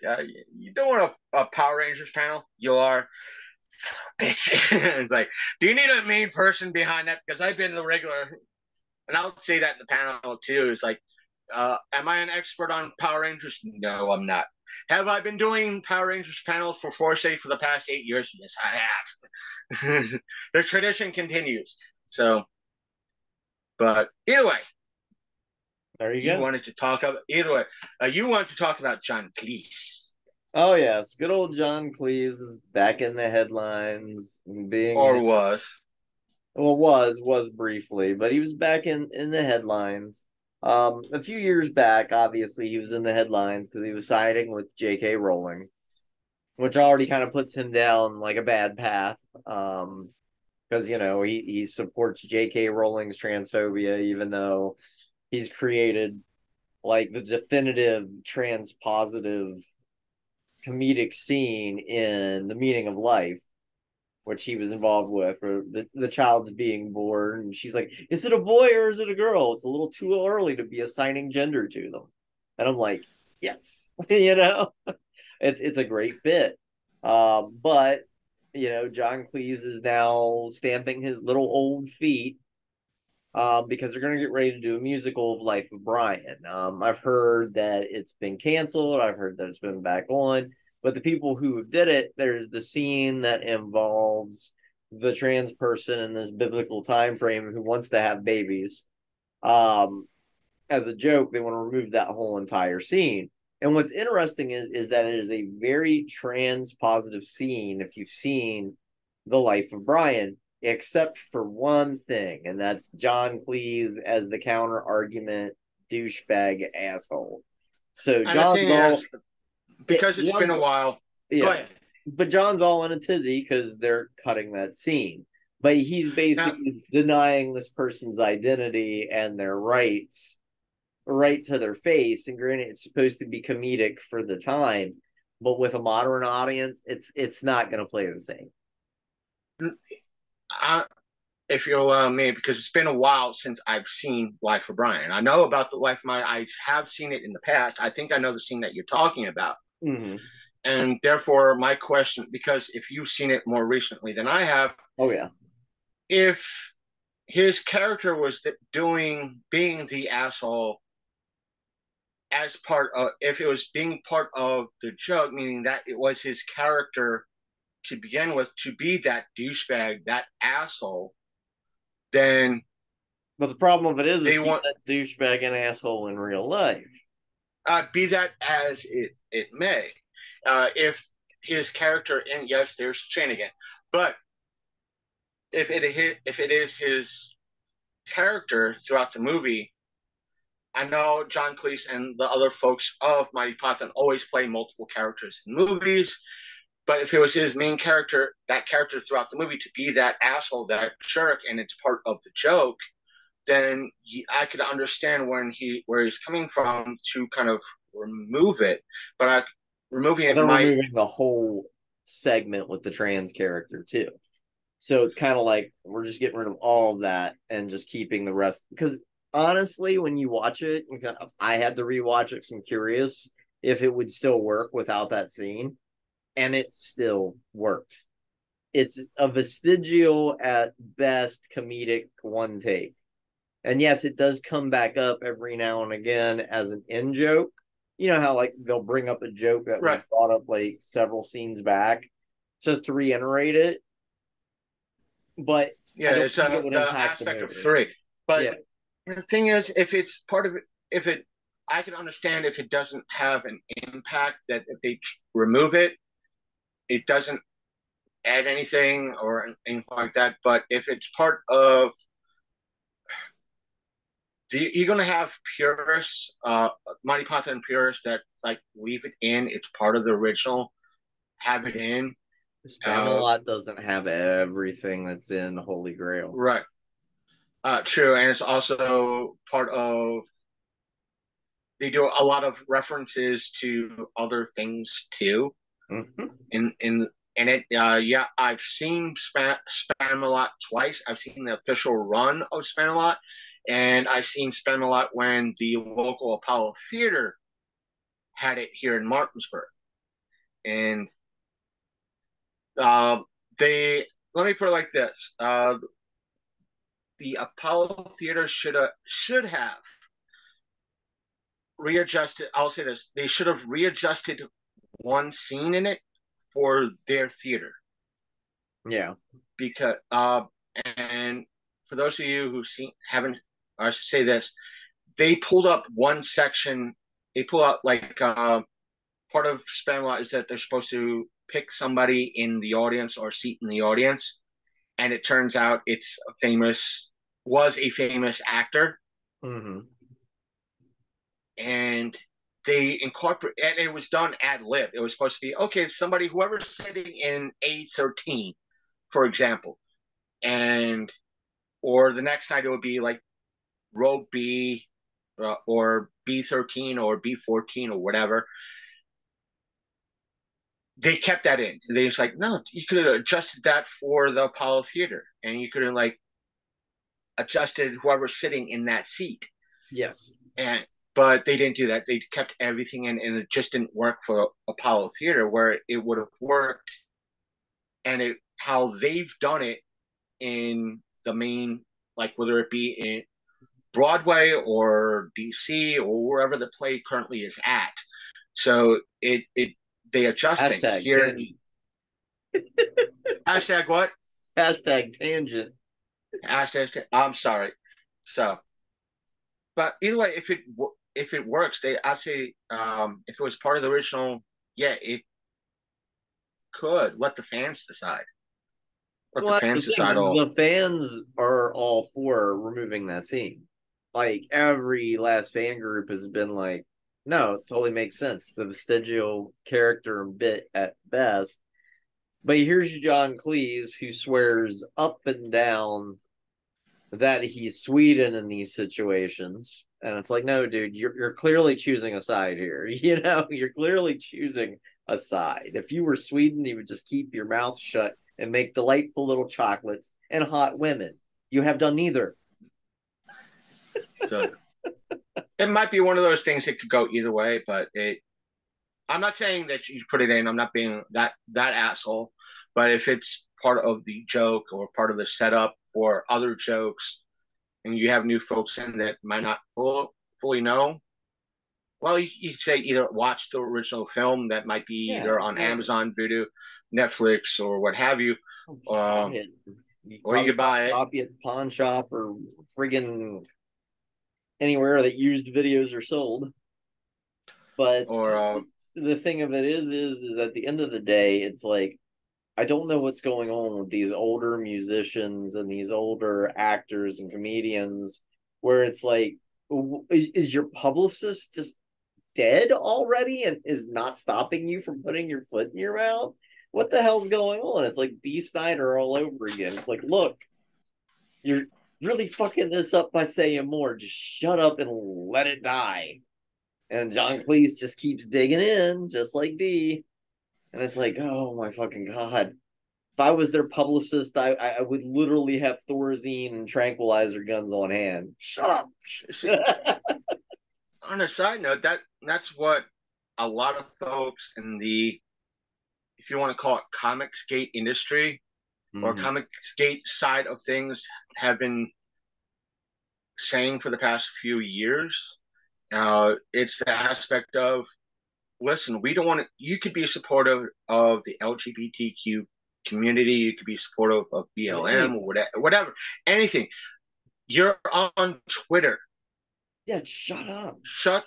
You doing a Power Rangers panel? You are, bitch. It's like, do you need a main person behind that? Because I've been the regular, and I'll say that in the panel too. It's like, am I an expert on Power Rangers? No, I'm not. Have I been doing Power Rangers panels for Fourth State for the past 8 years? Yes, I have. The tradition continues. So, but either way. there you You go. wanted to talk about either way. You wanted to talk about John Cleese, Oh yes, good old John Cleese is back in the headlines, being or his was well was briefly, but he was back in the headlines. A few years back, obviously he was in the headlines because he was siding with J.K. Rowling, which already kind of puts him down like a bad path. Because he supports J.K. Rowling's transphobia, even though he's created like the definitive trans positive comedic scene in The Meaning of Life, which he was involved with, or the child's being born. And she's like, is it a boy or is it a girl? It's a little too early to be assigning gender to them. And I'm like, yes, it's a great bit. But John Cleese is now stamping his little old feet because they're going to get ready to do a musical of Life of Brian. I've heard that it's been canceled. I've heard that it's been back on. But the people who did it, there's the scene that involves the trans person in this biblical time frame who wants to have babies. Um, as a joke, they want to remove that whole entire scene. And what's interesting is that it is a very trans positive scene if you've seen The Life of Brian. except for one thing, and that's John Cleese as the counter argument douchebag asshole. So And the John's thing all is, because it's been John's a while, go yeah, ahead. but John's all in a tizzy because they're cutting that scene. But he's Now, basically denying this person's identity and their rights right to their face. And granted, it's supposed to be comedic for the time, but with a modern audience, it's not going to play the same. I, if you'll allow me, because it's been a while since I've seen Life of Brian. I know about the Life of Brian. I have seen it in the past. I think I know the scene that you're talking about. Mm-hmm. And therefore, my question, because if you've seen it more recently than I have, Oh yeah, if his character was being the asshole as part of, if it was being part of the joke, meaning that it was his character to begin with to be that douchebag, that asshole, then but the problem of it is they he's want a douchebag and asshole in real life. be that as it may. If his character, and yes, there's Shane again, but if it is his character throughout the movie, I know John Cleese and the other folks of Mighty Python always play multiple characters in movies. But if it was his main character, that character throughout the movie to be that asshole, that jerk, and it's part of the joke, then I could understand where he's coming from to kind of remove it. But removing But it they're might, removing the whole segment with the trans character too. So it's kind of like we're just getting rid of all of that and just keeping the rest. Because honestly, when you watch it, I had to rewatch it because I'm curious if it would still work without that scene, and it still worked. It's a vestigial at best comedic one take. And yes, it does come back up every now and again as an in joke. You know how like they'll bring up a joke that was right? brought up like several scenes back just to reiterate it, but I Yeah, don't it's think it would the impact the aspect of movie. three. But Yeah, the thing is, if it's part of it, if it, I can understand if it doesn't have an impact, that if they remove it, it doesn't add anything or anything like that. But if it's part of, you're going to have purists, Monty Python purists that like leave it in. It's part of the original. Have it in. Uh, Spamalot doesn't have everything that's in Holy Grail. right. True, and it's also part of. They do a lot of references to other things too. Mm-hmm. In it, yeah, I've seen Spamalot twice. I've seen the official run of Spamalot, and I've seen Spamalot when the local Apollo Theater had it here in Martinsburg. And uh, they let me put it like this: the Apollo Theater should have readjusted. I'll say this: they should have readjusted one scene in it for their theater Yeah. because and for those of you who haven't, I should say this, they pulled up one section. They pull out like part of Spamalot is that they're supposed to pick somebody in the audience or seat in the audience, and it turns out was a famous actor, Mm-hmm. and they incorporate, and it was done ad lib. It was supposed to be okay, somebody whoever's sitting in A13, for example, and or the next night it would be like row B or B13 or B14 or whatever. They kept that in. They was like, no, you could have adjusted that for the Apollo Theater, and you could have like adjusted whoever's sitting in that seat. Yes. And but they didn't do that. They kept everything in, and it just didn't work for Apollo Theater where it would have worked. And it how they've done it in the main, like whether it be in Broadway or DC or wherever the play currently is at. So it they adjust things Hashtag here. tangent. Hashtag what? Hashtag tangent. Hashtag. I'm sorry. So, but either way, if it works, I say if it was part of the original, yeah, it could let the fans decide. Let Well, the that's the fans decide thing. all. The fans are all for removing that scene. Like every last fan group has been like, no, it totally makes sense. The vestigial character bit at best. But here's John Cleese who swears up and down that he's Sweden in these situations. And it's like, no, dude, you're clearly choosing a side here. You know, you're clearly choosing a side. If you were Sweden, you would just keep your mouth shut and make delightful little chocolates and hot women. You have done neither. So it might be one of those things that could go either way, but I'm not saying that you put it in. I'm not being that asshole. But if it's part of the joke or part of the setup for other jokes, and you have new folks in that might not fully know, well, you say either watch the original film that might be Yeah, either on exactly. Amazon Video, Netflix, or what have you, Just buy um, it. You or you probably could find buy a it, copy at the pawn shop or friggin' anywhere that used videos are sold. But or the thing of it is at the end of the day, it's like I don't know what's going on with these older musicians and these older actors and comedians, where it's like, is your publicist just dead already and is not stopping you from putting your foot in your mouth? What the hell's going on? It's like D. Snyder all over again. It's like, look, you're really fucking this up by saying more. Just shut up and let it die. And John Cleese just keeps digging in, just like D. And it's like, oh my fucking god. If I was their publicist, I would literally have Thorazine and tranquilizer guns on hand. Shut up. see, on a side note, that's what a lot of folks in the, if you want to call it comic skate industry or Mm-hmm. comic skate side of things, have been saying for the past few years. It's the aspect of, listen, we don't want to, you could be supportive of the LGBTQ community, you could be supportive of BLM or Anyway, whatever, anything. You're on Twitter. yeah, shut up. Shut,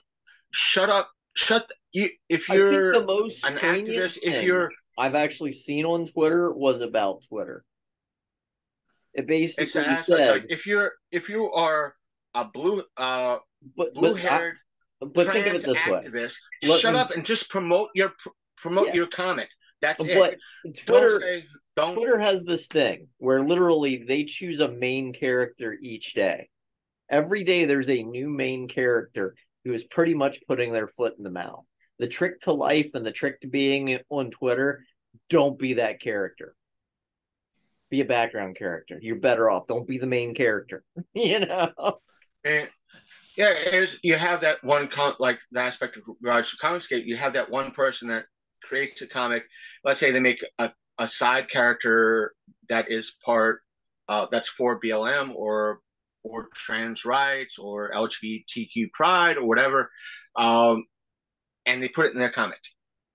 shut up, shut. You, if I think the you're most an poignant activist, if thing you're, I've actually seen on Twitter was about Twitter. It it's the basically aspect like said, if you are a blue but I, haired but think of trans it this way. activist, Let shut me, up and just promote yeah, your comic. That's it. but Don't Twitter say don't. Twitter has this thing where literally they choose a main character each day. Every day there's a new main character who is pretty much putting their foot in the mouth. The trick to life and the trick to being on Twitter, don't be that character. Be a background character. You're better off. Don't be the main character. You know? And yeah, you have that one like the aspect of regards to Comicsgate. You have that one person that creates a comic. Let's say they make a side character that is part that's for BLM or trans rights or LGBTQ pride or whatever, um, and they put it in their comic.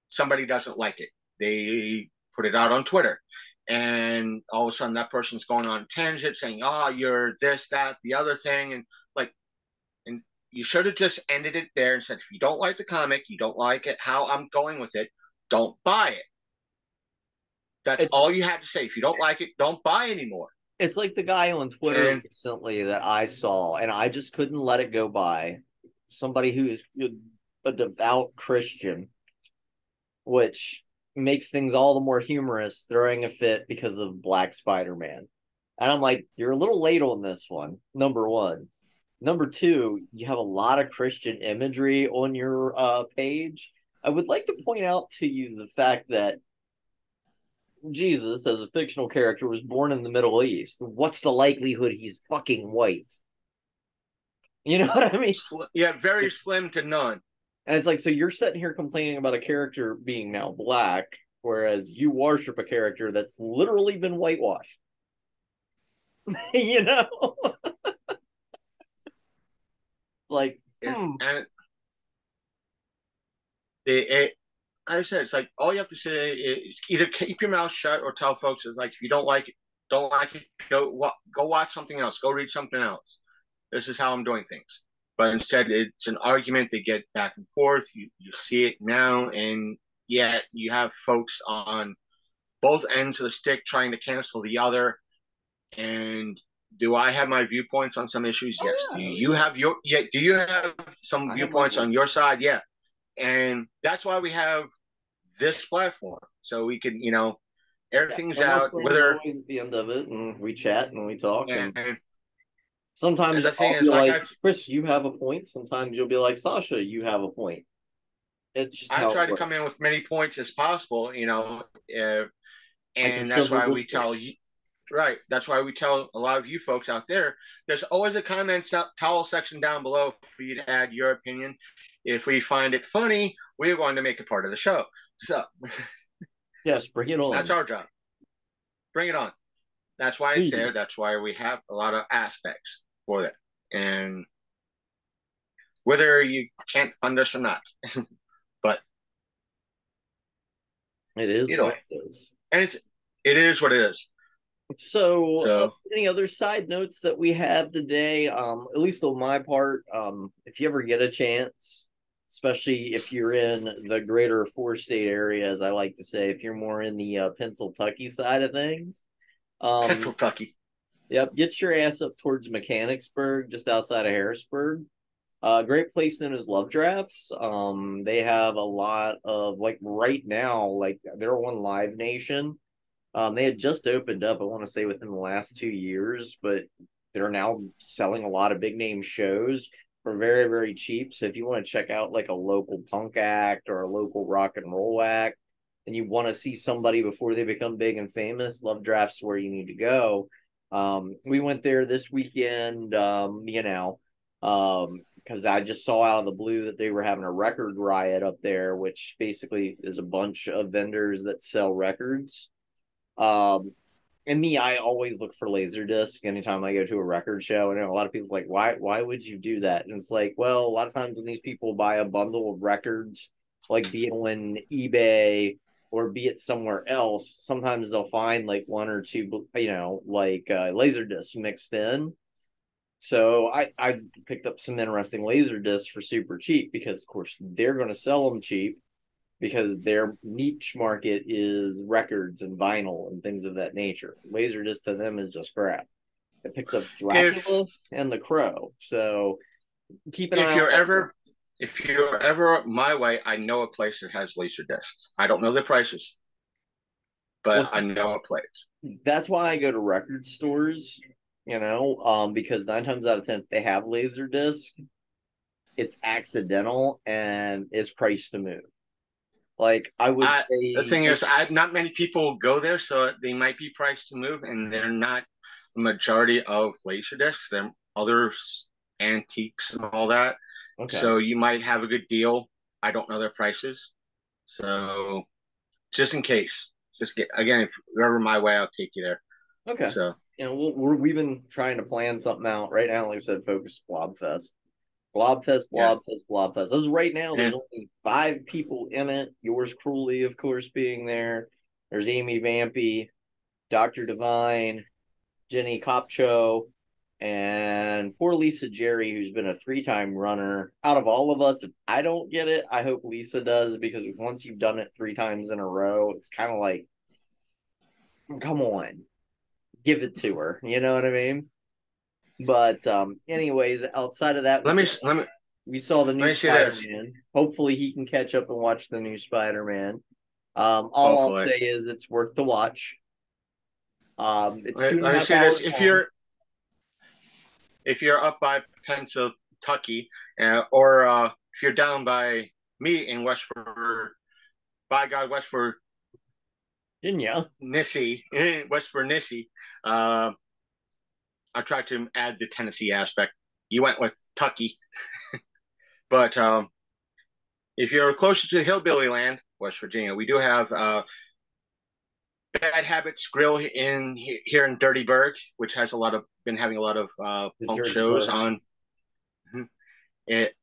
Somebody doesn't like it. They put it out on Twitter. And all of a sudden, that person's going on a tangent saying, "Oh, you're this, that, the other thing," and like, and you should have just ended it there and said, if you don't like the comic, you don't like it, how I'm going with it, don't buy it. That's It's all you had to say. If you don't like it, don't buy anymore. it's like the guy on Twitter And recently that I saw, and I just couldn't let it go by. Somebody who is a devout Christian, which makes things all the more humorous, throwing a fit because of Black Spider-Man. And I'm like, you're a little late on this one, number one. Number two, you have a lot of Christian imagery on your page. I would like to point out to you the fact that Jesus, as a fictional character, was born in the Middle East. What's the likelihood he's fucking white? You know what I mean? yeah, very slim to none. And it's like, so you're sitting here complaining about a character being now black, whereas you worship a character that's literally been whitewashed. You know? Like, It's, and it, I said, it's like all you have to say is either keep your mouth shut or tell folks is like if you don't like it, go watch something else, go read something else. This is how I'm doing things. But instead, it's an argument. They get back and forth. You see it now, and yet you have folks on both ends of the stick trying to cancel the other. And do I have my viewpoints on some issues? Oh Yes. yeah, Do you have some I have my viewpoints on voice. your side? Yeah. And that's why we have this platform. So we can, air Yeah, things and we're out, friends whether always at the end of it, and we chat and we talk. And and sometimes the thing I'll be is, like like, Chris, you have a point. Sometimes you'll be like, Sasha, you have a point. It's just I how it try to come in works. with many points as possible, It's a and that's civil why we tell discourse. you. Right. That's why we tell a lot of you folks out there. There's always a towel section down below for you to add your opinion. If we find it funny, we're going to make it part of the show. So Yes, bring it that's on. our job. Bring it on. That's why it's there. Please. That's why we have a lot of aspects for that. And whether you can't fund us or not, but It is either way, what it is. and it is what it is. So, So any other side notes that we have today? At least on my part, if you ever get a chance, especially if you're in the greater four-state area, as I like to say, if you're more in the Pennsylvania side of things, um, Pennsylvania. yep, get your ass up towards Mechanicsburg, just outside of Harrisburg. Great place known as Love Drafts. They have a lot of like right now, like they're on Live Nation. They had just opened up, I want to say within the last 2 years, but they're now selling a lot of big name shows for very, very cheap. So if you want to check out like a local punk act or a local rock and roll act, and you want to see somebody before they become big and famous, Love Drafts where you need to go. We went there this weekend, because I just saw out of the blue that they were having a record riot up there, which basically is a bunch of vendors that sell records. Um, and me, I always look for Laserdisc anytime I go to a record show. And a lot of people's like, why would you do that? And it's like, well, a lot of times when these people buy a bundle of records, like be it on eBay or be it somewhere else, sometimes they'll find like one or two, like Laserdiscs mixed in. So I picked up some interesting Laserdiscs for super cheap because of course they're going to sell them cheap because their niche market is records and vinyl and things of that nature. Laserdisc to them is just crap. I picked up If Dracula and The Crow, so keep an eye if out you're on that. ever if you're ever my way, I know a place that has laser discs. I don't know the prices, Well, but I see, know a place. that's why I go to record stores, because 9 times out of 10 they have Laserdisc. It's accidental and it's priced to move. Like I would The say, thing like is, not many people go there, so they might be priced to move, and they're not the majority of laser discs. They're others antiques and all that. okay, So you might have a good deal. I don't know their prices, so just in case, just get again. If you're ever my way, I'll take you there. okay. So We've been trying to plan something out right now. Like I said, focus Blobfest, Blobfest, yeah, Blobfest, Blobfest. As of right now, there's and only 5 people in it. Yours cruelly, of course, being there. There's Amy Vampy, Dr. Divine, Jenny Copcho, and poor Lisa Jerry, who's been a 3 time runner. Out of all of us, if I don't get it, I hope Lisa does because once you've done it 3 times in a row, it's kind of like, come on, give it to her. You know what I mean? But anyways, outside of that, let me let me we saw the let new me say this. Spider-Man. Hopefully, he can catch up and watch the new Spider-Man. All I'll Hopefully, say is it's worth the watch. It's two and a let me half say this. hours long. If you're up by Pennsylvania, or if you're down by me in by God, West Virginia. Nissy, West Nissy, I tried to add the Tennessee aspect. You went with Tucky, but if you're closer to Hillbilly Land, West Virginia, we do have Bad Habits Grill here in Dirtyburg, which has been having a lot of The punk Dirty shows Bird. on it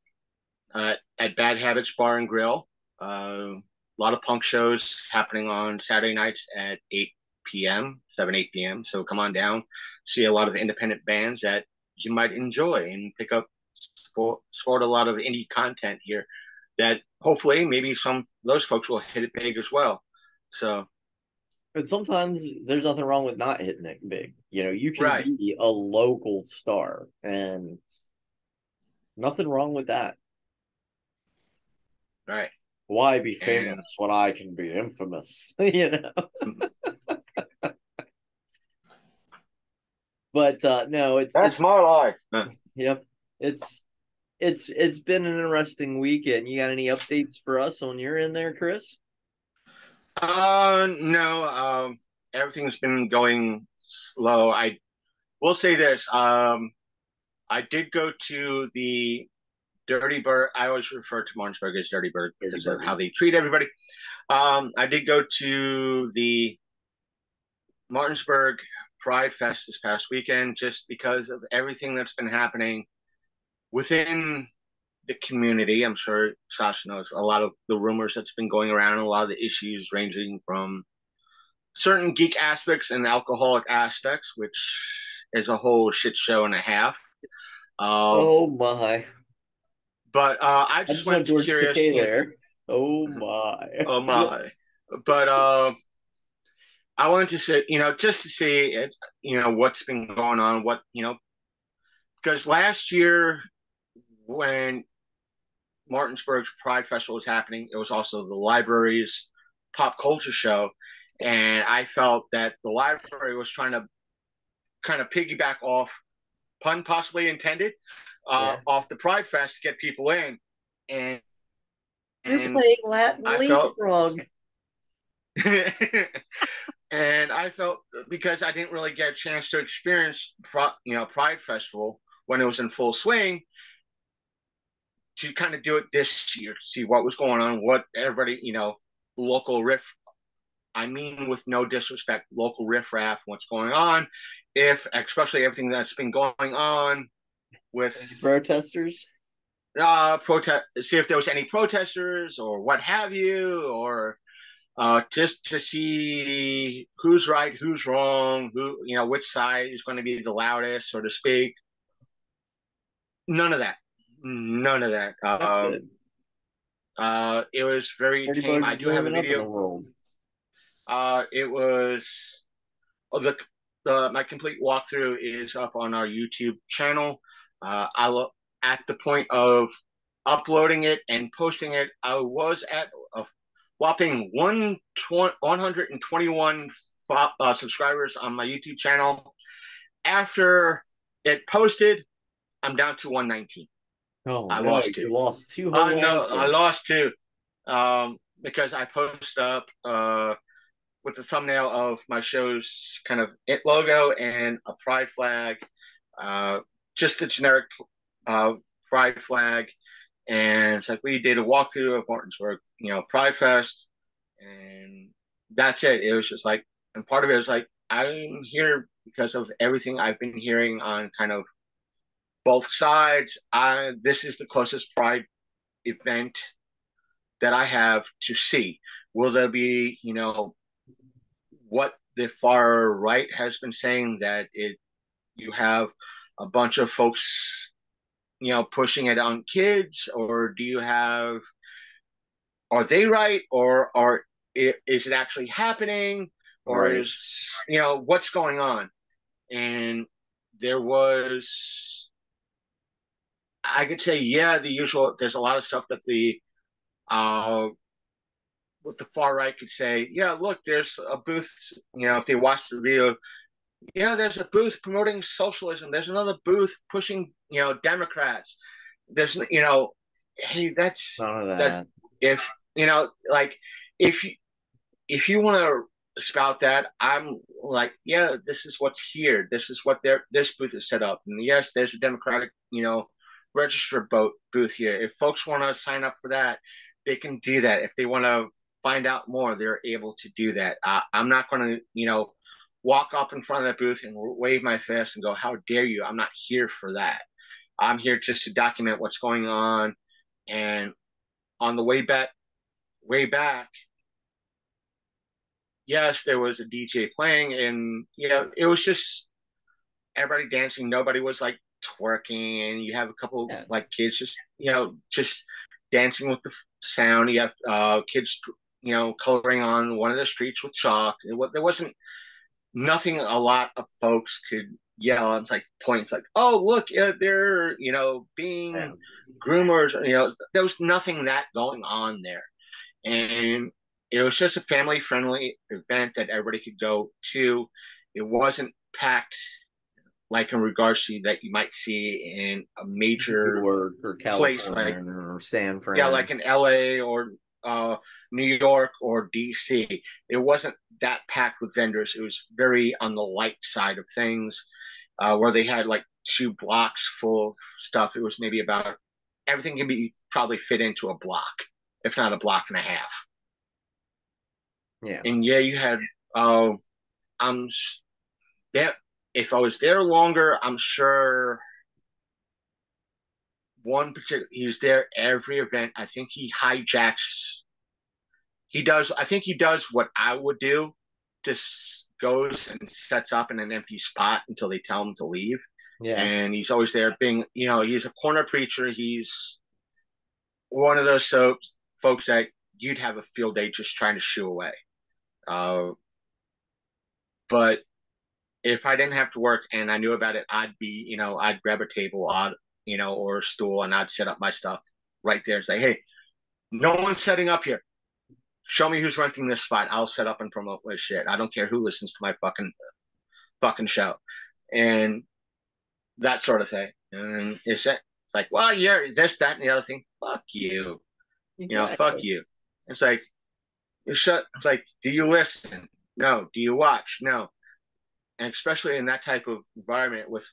at Bad Habits Bar and Grill. A lot of punk shows happening on Saturday nights at 8 p.m., 8 p.m. So come on down, see a lot of independent bands that you might enjoy and pick up, support a lot of indie content here that hopefully maybe some of those folks will hit it big as well. So And sometimes there's nothing wrong with not hitting it big. You know, you can Right, be a local star, and nothing wrong with that. right. Why be And famous when I can be infamous? You know. But no, it's that's my life. yep. It's it's been an interesting weekend. You got any updates for us on your end there, Chris? No, everything's been going slow. I will say this. I did go to the Dirty Bird. I always refer to Martinsburg as Dirty Bird Dirty because of how Bird. they treat everybody. I did go to the Martinsburg Pride Fest this past weekend just because of everything that's been happening within the community. I'm sure Sasha knows a lot of the rumors that's been going around, a lot of the issues ranging from certain geek aspects and alcoholic aspects, which is a whole shit show and a half. Um, Oh my. but I I just just went went to George curious, Takei there. Oh my. oh my. But I wanted to say, just to see it, what's been going on, because last year when Martinsburg's Pride Festival was happening, it was also the library's pop culture show. And I felt that the library was trying to kind of piggyback off, pun possibly intended, Yeah. off the Pride Fest to get people in. And, You're and playing Latin I felt, leapfrog. and I felt because I didn't really get a chance to experience, Pride Festival when it was in full swing, to kind of do it this year to see what was going on, what everybody, local riff. I mean, with no disrespect, local riffraff, what's going on, if especially everything that's been going on with Any protesters? protest, see if there was any protesters or what have you, or just to see who's right, who's wrong, who which side is going to be the loudest, so to speak. None of that. None of that. That's good. It was very Dirty tame. Bird I is do have a moving up in the video. world. It was oh, the my complete walkthrough is up on our YouTube channel. At the point of uploading it and posting it, I was at a whopping 121 subscribers on my YouTube channel. After it posted, I'm down to 119. Oh I no, lost two. you lost two whole No, I episodes. lost two. Because I posted up with the thumbnail of my show's kind of it logo and a pride flag, uh, just the generic pride flag. And it's like we did a walkthrough of Martinsburg, Pride Fest, and that's it. It was just like, and part of it is like, I'm here because of everything I've been hearing on kind of both sides. This is the closest Pride event that I have to see. Will there be, what the far right has been saying that you have a bunch of folks, pushing it on kids, or do you have are they right, or is it actually happening, or Right. is what's going on? And there was, I could say, yeah, the usual. There's a lot of stuff that the uh what the far right could say. Yeah, look, there's a booth. If they watch the video, yeah, there's a booth promoting socialism. There's another booth pushing, Democrats. There's, hey, None of that's that. if like if you if you want to spout that, I'm like, yeah, this is what's here. This is what this booth is set up. And yes, there's a Democratic, register booth here. If folks want to sign up for that, they can do that. If they want to find out more, they're able to do that. I'm not going to, walk up in front of that booth and wave my fist and go, "How dare you?" I'm not here for that. I'm here just to document what's going on. And on the way back, yes, there was a DJ playing, and it was just everybody dancing. Nobody was like twerking, and you have a couple Yeah. like kids just just dancing with the sound. You have kids coloring on one of the streets with chalk. There wasn't nothing a lot of folks could yell. It's like points like, oh, look, they're, Yeah. being groomers. There was nothing that going on there. And it was just a family friendly event that everybody could go to. It wasn't packed like in regards to that you might see in a New major York or place California like, or San yeah, Fran. like in LA or New York or DC. It wasn't that packed with vendors. It was very on the light side of things, where they had like 2 blocks full of stuff. It was maybe about everything can be probably fit into a block, if not a block and a half. Yeah. And yeah, you had I'm there. If I was there longer, I'm sure one particular he's there every event. I think he hijacks he does I think he does what I would do, just goes and sets up in an empty spot until they tell him to leave. Yeah. And he's always there being, he's a corner preacher. He's one of those folks that you'd have a field day just trying to shoo away. uh, but if I didn't have to work and I knew about it, I'd grab a table, or a stool, and I'd set up my stuff right there and say, hey, no one's setting up here. Show me who's renting this spot. I'll set up and promote my shit. I don't care who listens to my fucking show. And that sort of thing. And it's like, well, yeah, this, that, and the other thing. Fuck you. Fuck Exactly. you. It's like, it's like, do you listen? No. Do you watch? No. And especially in that type of environment with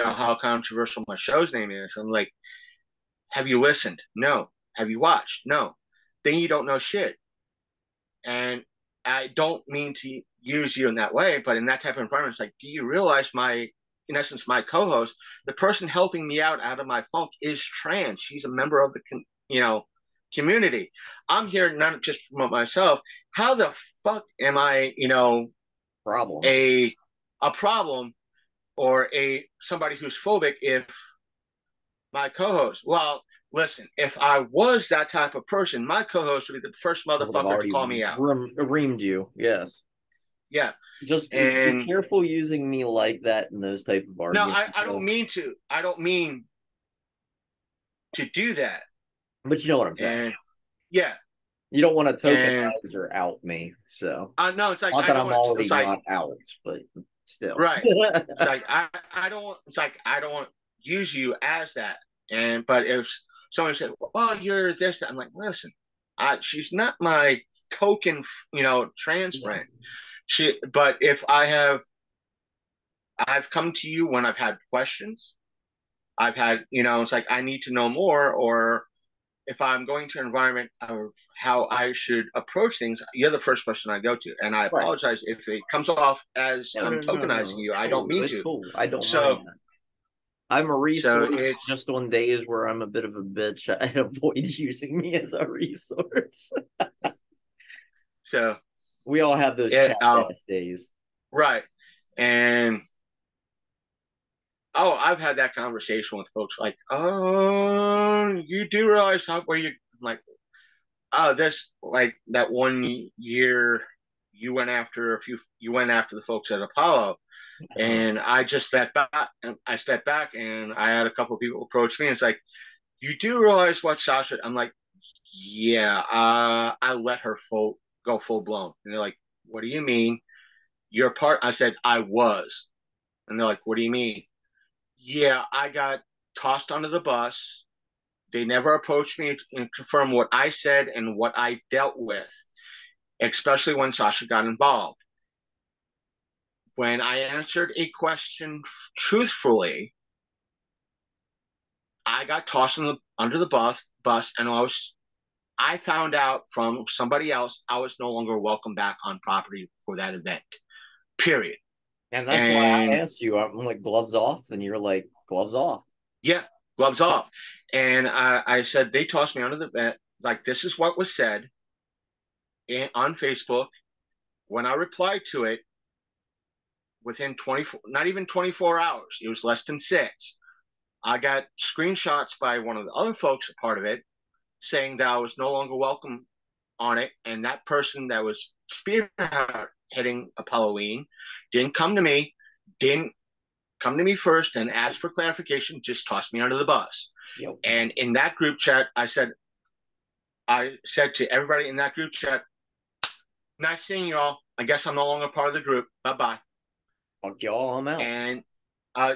how controversial my show's name is, I'm like, have you listened? No. Have you watched? No. Then you don't know shit. And I don't mean to use you in that way, but in that type of environment, it's like, do you realize in essence, my co-host, the person helping me out of my funk is trans. She's a member of the, community. I'm here not just to promote myself. How the fuck am I, Problem. a problem or somebody who's phobic if my co-host? Well, listen, if I was that type of person, my co-host would be the first I would have motherfucker to already call me out. reamed you. Yes. Yeah. Just be And careful using me like that in those type of no, arguments. I don't mean to. I don't mean to do that. But you know what I'm saying. And yeah. You don't want to And tokenize or out me. So no, it's like not I that don't I'm want to, it's already like not out, but still. right. It's like I don't want it's like I don't want to use you as that. And but if someone said, well, you're this, I'm like, listen, she's not my coke and trans Yeah. friend. But if I've come to you when I've had questions. I've had, it's like I need to know more, or if I'm going to an environment of how I should approach things, you're the first person I go to. And I Right. apologize if it comes off as No, I'm no, no, tokenizing no. you. I don't Cool. mean It's to. cool. I don't mind So, that. I'm a so resource it's just on days where I'm a bit of a bitch. I avoid using me as a resource. so We all have those it, chat ass days. right. And I've had that conversation with folks like, oh, you do realize how where you like, oh, this like that one year you went after the folks at Apollo. And I just stepped back. I stepped back, and I had a couple of people approach me. And it's like, you do realize what Sasha? I'm like, yeah. I let her go full blown. And they're like, what do you mean? You're part. I said I was, and they're like, what do you mean? Yeah, I got tossed under the bus. They never approached me and confirmed what I said and what I dealt with, especially when Sasha got involved. When I answered a question truthfully, I got tossed under the bus, and I found out from somebody else I was no longer welcome back on property for that event. Period. And that's why I And asked you. I'm like, gloves off, and you're like, gloves off. yeah, gloves off. And I said they tossed me under the bed. Like, this is what was said on Facebook. When I replied to it, within 24, not even 24 hours, it was less than 6. I got screenshots by one of the other folks a part of it saying that I was no longer welcome on it, and that person that was spearheading of Halloween didn't come to me, didn't come to me first and ask for clarification, just tossed me under the bus. Yep. And in that group chat, I said to everybody in that group chat, nice seeing you all. I guess I'm no longer part of the group. Bye bye. Fuck y'all, I'm out. And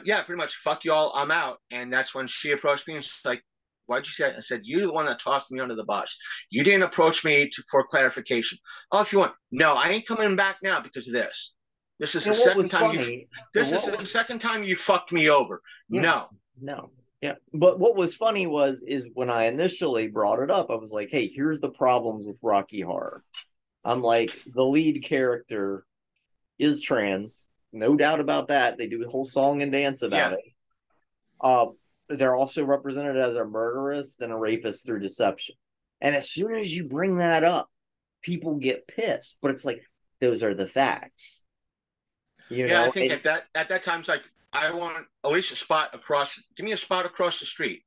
yeah, pretty much, fuck y'all, I'm out. And that's when she approached me and she's like, why'd you say that? I said, you're the one that tossed me under the bus. You didn't approach me for clarification. Oh, if you want. No, I ain't coming back now because of this. This is the second time you fucked me over. Yeah, no. No. Yeah. But what was funny is when I initially brought it up, I was like, hey, here's the problems with Rocky Horror. I'm like, the lead character is trans. No doubt about that. They do a whole song and dance about it. They're also represented as a murderess and a rapist through deception. And as soon as you bring that up, people get pissed. But it's like, those are the facts. I think at that time, it's like, I want at least a spot across. Give me a spot across the street.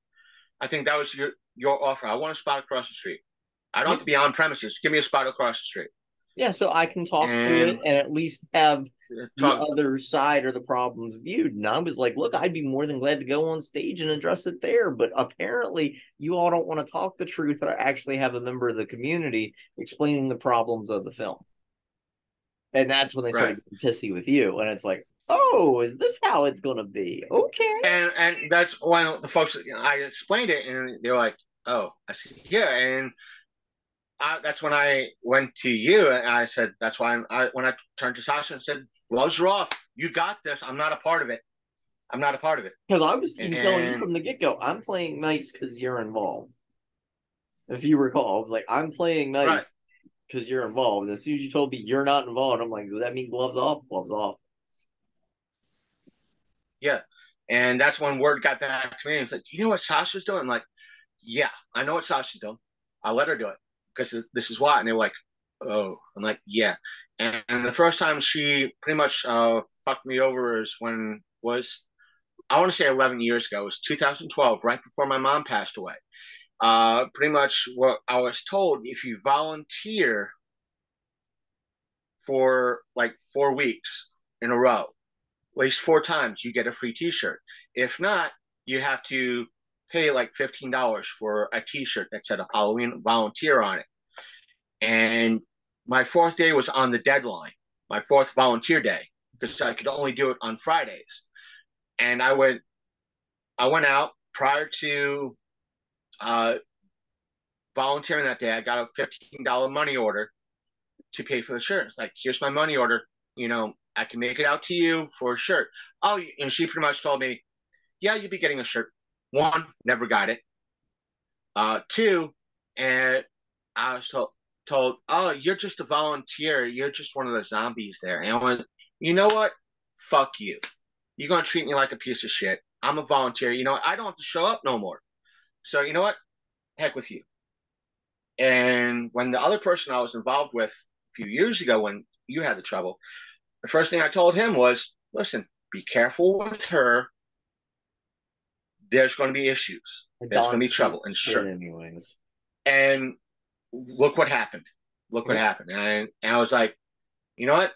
I think that was your offer. I want a spot across the street. I don't have to be on premises. Give me a spot across the street. Yeah, so I can talk to it and at least have the other side or the problems viewed. And I was like, look, I'd be more than glad to go on stage and address it there. But apparently, you all don't want to talk the truth or actually have a member of the community explaining the problems of the film. And that's when they started getting pissy with you. And it's like, oh, is this how it's going to be? Okay. And that's when the folks, I explained it and they're like, oh, I see. Yeah. And that's when I went to you and I said, that's why when I turned to Sasha and said, gloves are off. You got this. I'm not a part of it. Because I was even telling you from the get-go, I'm playing nice because you're involved. If you recall, I was like, I'm playing nice because you're involved. And as soon as you told me you're not involved, I'm like, does that mean gloves off? Gloves off. Yeah. And that's when word got back to me. It's like, you know what Sasha's doing? I'm like, yeah, I know what Sasha's doing. I'll let her do it because this is why. And they're like, oh, I'm like, yeah. And the first time she pretty much fucked me over is when I want to say 11 years ago. It was 2012, right before my mom passed away. Pretty much what I was told, if you volunteer for like 4 weeks in a row, at least 4 times, you get a free t-shirt. If not, you have to pay like $15 for a t-shirt that said a Halloween volunteer on it. And my 4th day was on the deadline, my 4th volunteer day, because I could only do it on Fridays. And I went out prior to volunteering that day. I got a $15 money order to pay for the shirt. It's like, here's my money order. I can make it out to you for a shirt. Oh, and she pretty much told me, yeah, you'll be getting a shirt. 1, never got it. 2, and I was told, oh, you're just a volunteer. You're just one of the zombies there. And I went, you know what? Fuck you. You're going to treat me like a piece of shit. I'm a volunteer. I don't have to show up no more. So you know what? Heck with you. And when the other person I was involved with a few years ago, when you had the trouble, the first thing I told him was, listen, be careful with her. There's going to be issues. There's going to be trouble. And sure. Anyways. And look what happened. And I was like, you know what?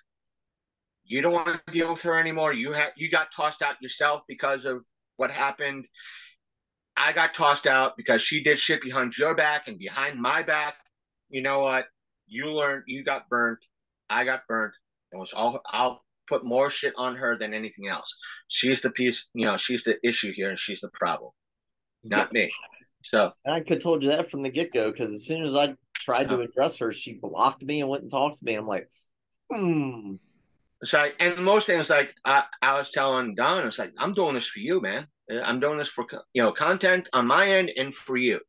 You don't want to deal with her anymore. You got tossed out yourself because of what happened. I got tossed out because she did shit behind your back and behind my back. You know what? You learned. You got burnt. I got burnt. I'll put more shit on her than anything else. She's the piece. She's the issue here, and she's the problem, not me. So I could have told you that from the get-go, because as soon as I tried to address her, she blocked me and went and talked to me. I'm like, It's like, and most things, like I was telling Don, it's like, I'm doing this for you, man. I'm doing this for content on my end and for you.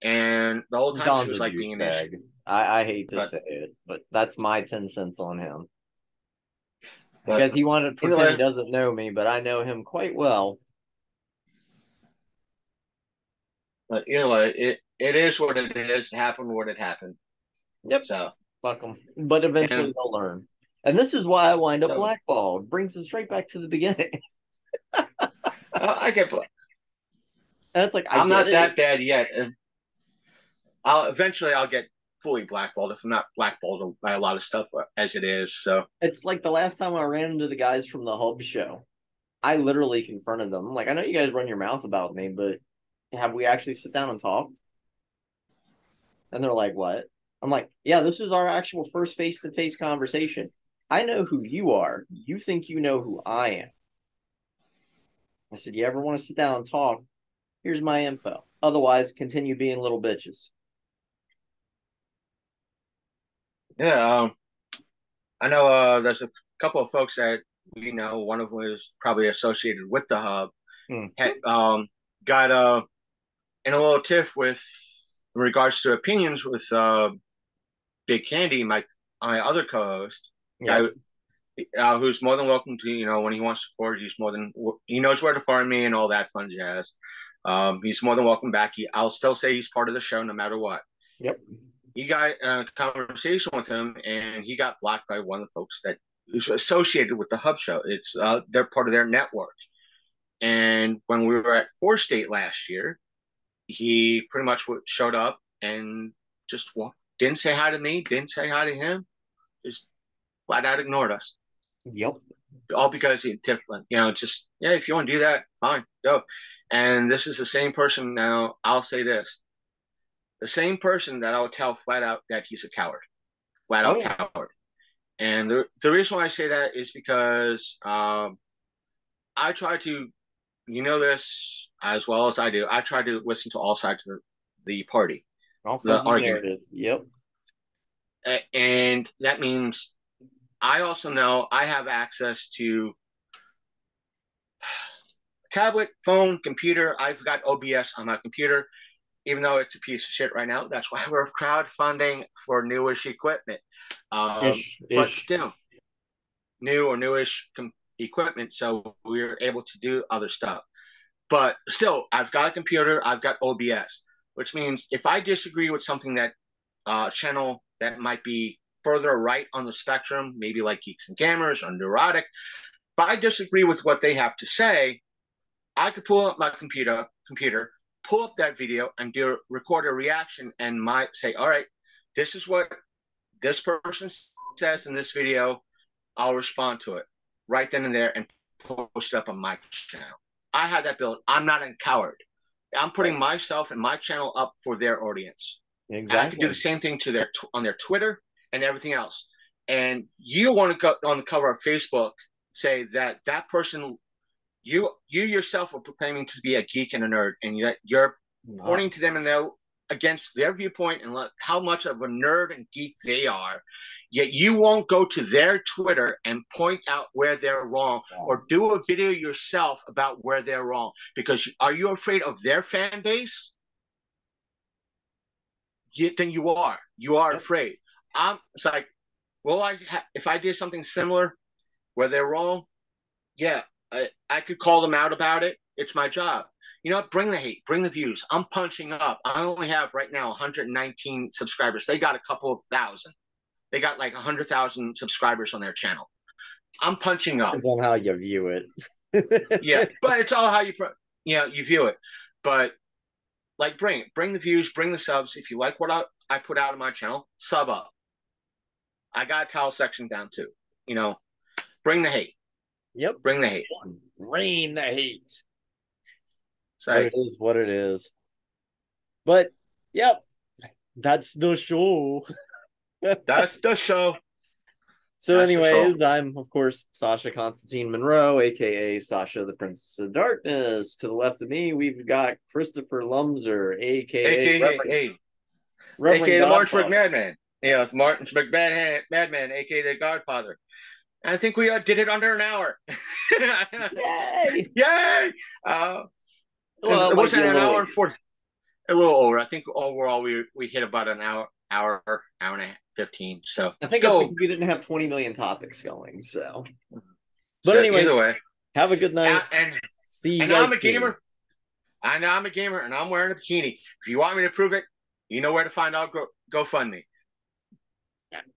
And the whole time Don's she was like being an issue. I hate to say it, but that's my 10 cents on him. Because he wanted to pretend he doesn't know me, but I know him quite well. But it is what it is. It happened what it happened. Yep. So fuck them. But eventually they'll learn. And this is why I wind up blackballed. Brings us right back to the beginning. I get black. And it's like, I'm not that bad yet. I'll get fully blackballed, if I'm not blackballed by a lot of stuff as it is. So It's like the last time I ran into the guys from the Hub show. I literally confronted them. I'm like, I know you guys run your mouth about me, but have we actually sit down and talked? And they're like, what? I'm like, yeah, this is our actual first face to face conversation. I know who you are. You think you know who I am. I said, you ever want to sit down and talk? Here's my info. Otherwise, continue being little bitches. yeah, I know there's a couple of folks that we know. One of them is probably associated with the hub. Had, got in a little tiff with in regards to opinions with Big Candy, my other co-host, Yep. guy who's more than welcome to, when he wants support, he knows where to find me and all that fun jazz. He's more than welcome back. I'll still say he's part of the show no matter what. Yep. He got a conversation with him, and he got blocked by one of the folks that is associated with the Hub Show. It's they're part of their network. And when we were at Four State last year, he pretty much showed up and just didn't say hi to me, didn't say hi to him, just flat out ignored us. Yep. All because he tipped, just, yeah, if you want to do that, fine, go. And this is the same person now. I'll say this. The same person that I'll tell flat out that he's a coward, flat out coward. And the reason why I say that is because I try to, this as well as I do. I try to listen to all sides of the party, the argument. Narrative. Yep. And that means I also know I have access to tablet, phone, computer. I've got OBS on my computer, even though it's a piece of shit right now. That's why we're crowdfunding for newish equipment. But still, new or newish equipment, so we're able to do other stuff. But still, I've got a computer, I've got OBS, which means if I disagree with something that channel that might be further right on the spectrum, maybe like Geeks and Gamers or Neurotic, if I disagree with what they have to say, I could pull up my computer, pull up that video and record a reaction and might say, all right, this is what this person says in this video. I'll respond to it right then and there and post it up on my channel. I had that built. I'm not a coward. I'm putting myself and my channel up for their audience. Exactly. And I can do the same thing to on their Twitter and everything else. And you want to go on the cover of Facebook, say that person, you yourself are proclaiming to be a geek and a nerd, and you're pointing to them and against their viewpoint and how much of a nerd and geek they are. Yet you won't go to their Twitter and point out where they're wrong or do a video yourself about where they're wrong. Because are you afraid of their fan base? Then you are. You are afraid. It's like, well, if I did something similar where they're wrong, yeah, I could call them out about it. It's my job. You know what? Bring the hate, bring the views. I'm punching up. I only have right now 119 subscribers. They got a couple of thousand. They got like 100,000 subscribers on their channel. I'm punching up. Depends on how you view it. Yeah, but it's all how you view it. But like, bring the views, bring the subs. If you like what I put out on my channel, sub up. I got a towel section down too. Bring the hate. Yep. Bring the hate. Rain the hate. So it is what it is. But yep, that's the show. That's the show. So anyways, I'm, of course, Sasha Constantine Monroe, a.k.a. Sasha, the Princess of Darkness. To the left of me, we've got Christopher Lumzer, a.k.a. the Martinsburg Madman. Yeah, Martinsburg Madman, a.k.a. the Godfather. I think we did it under an hour. Yay! Yay! It wasn't an hour and 40. A little over. I think overall we hit about an hour and 15. So I think it's because we didn't have 20 million topics going. But anyway, either way, have a good night. And see you. And I'm a gamer. I know I'm a gamer, and I'm wearing a bikini. If you want me to prove it, you know where to find out. GoFundMe.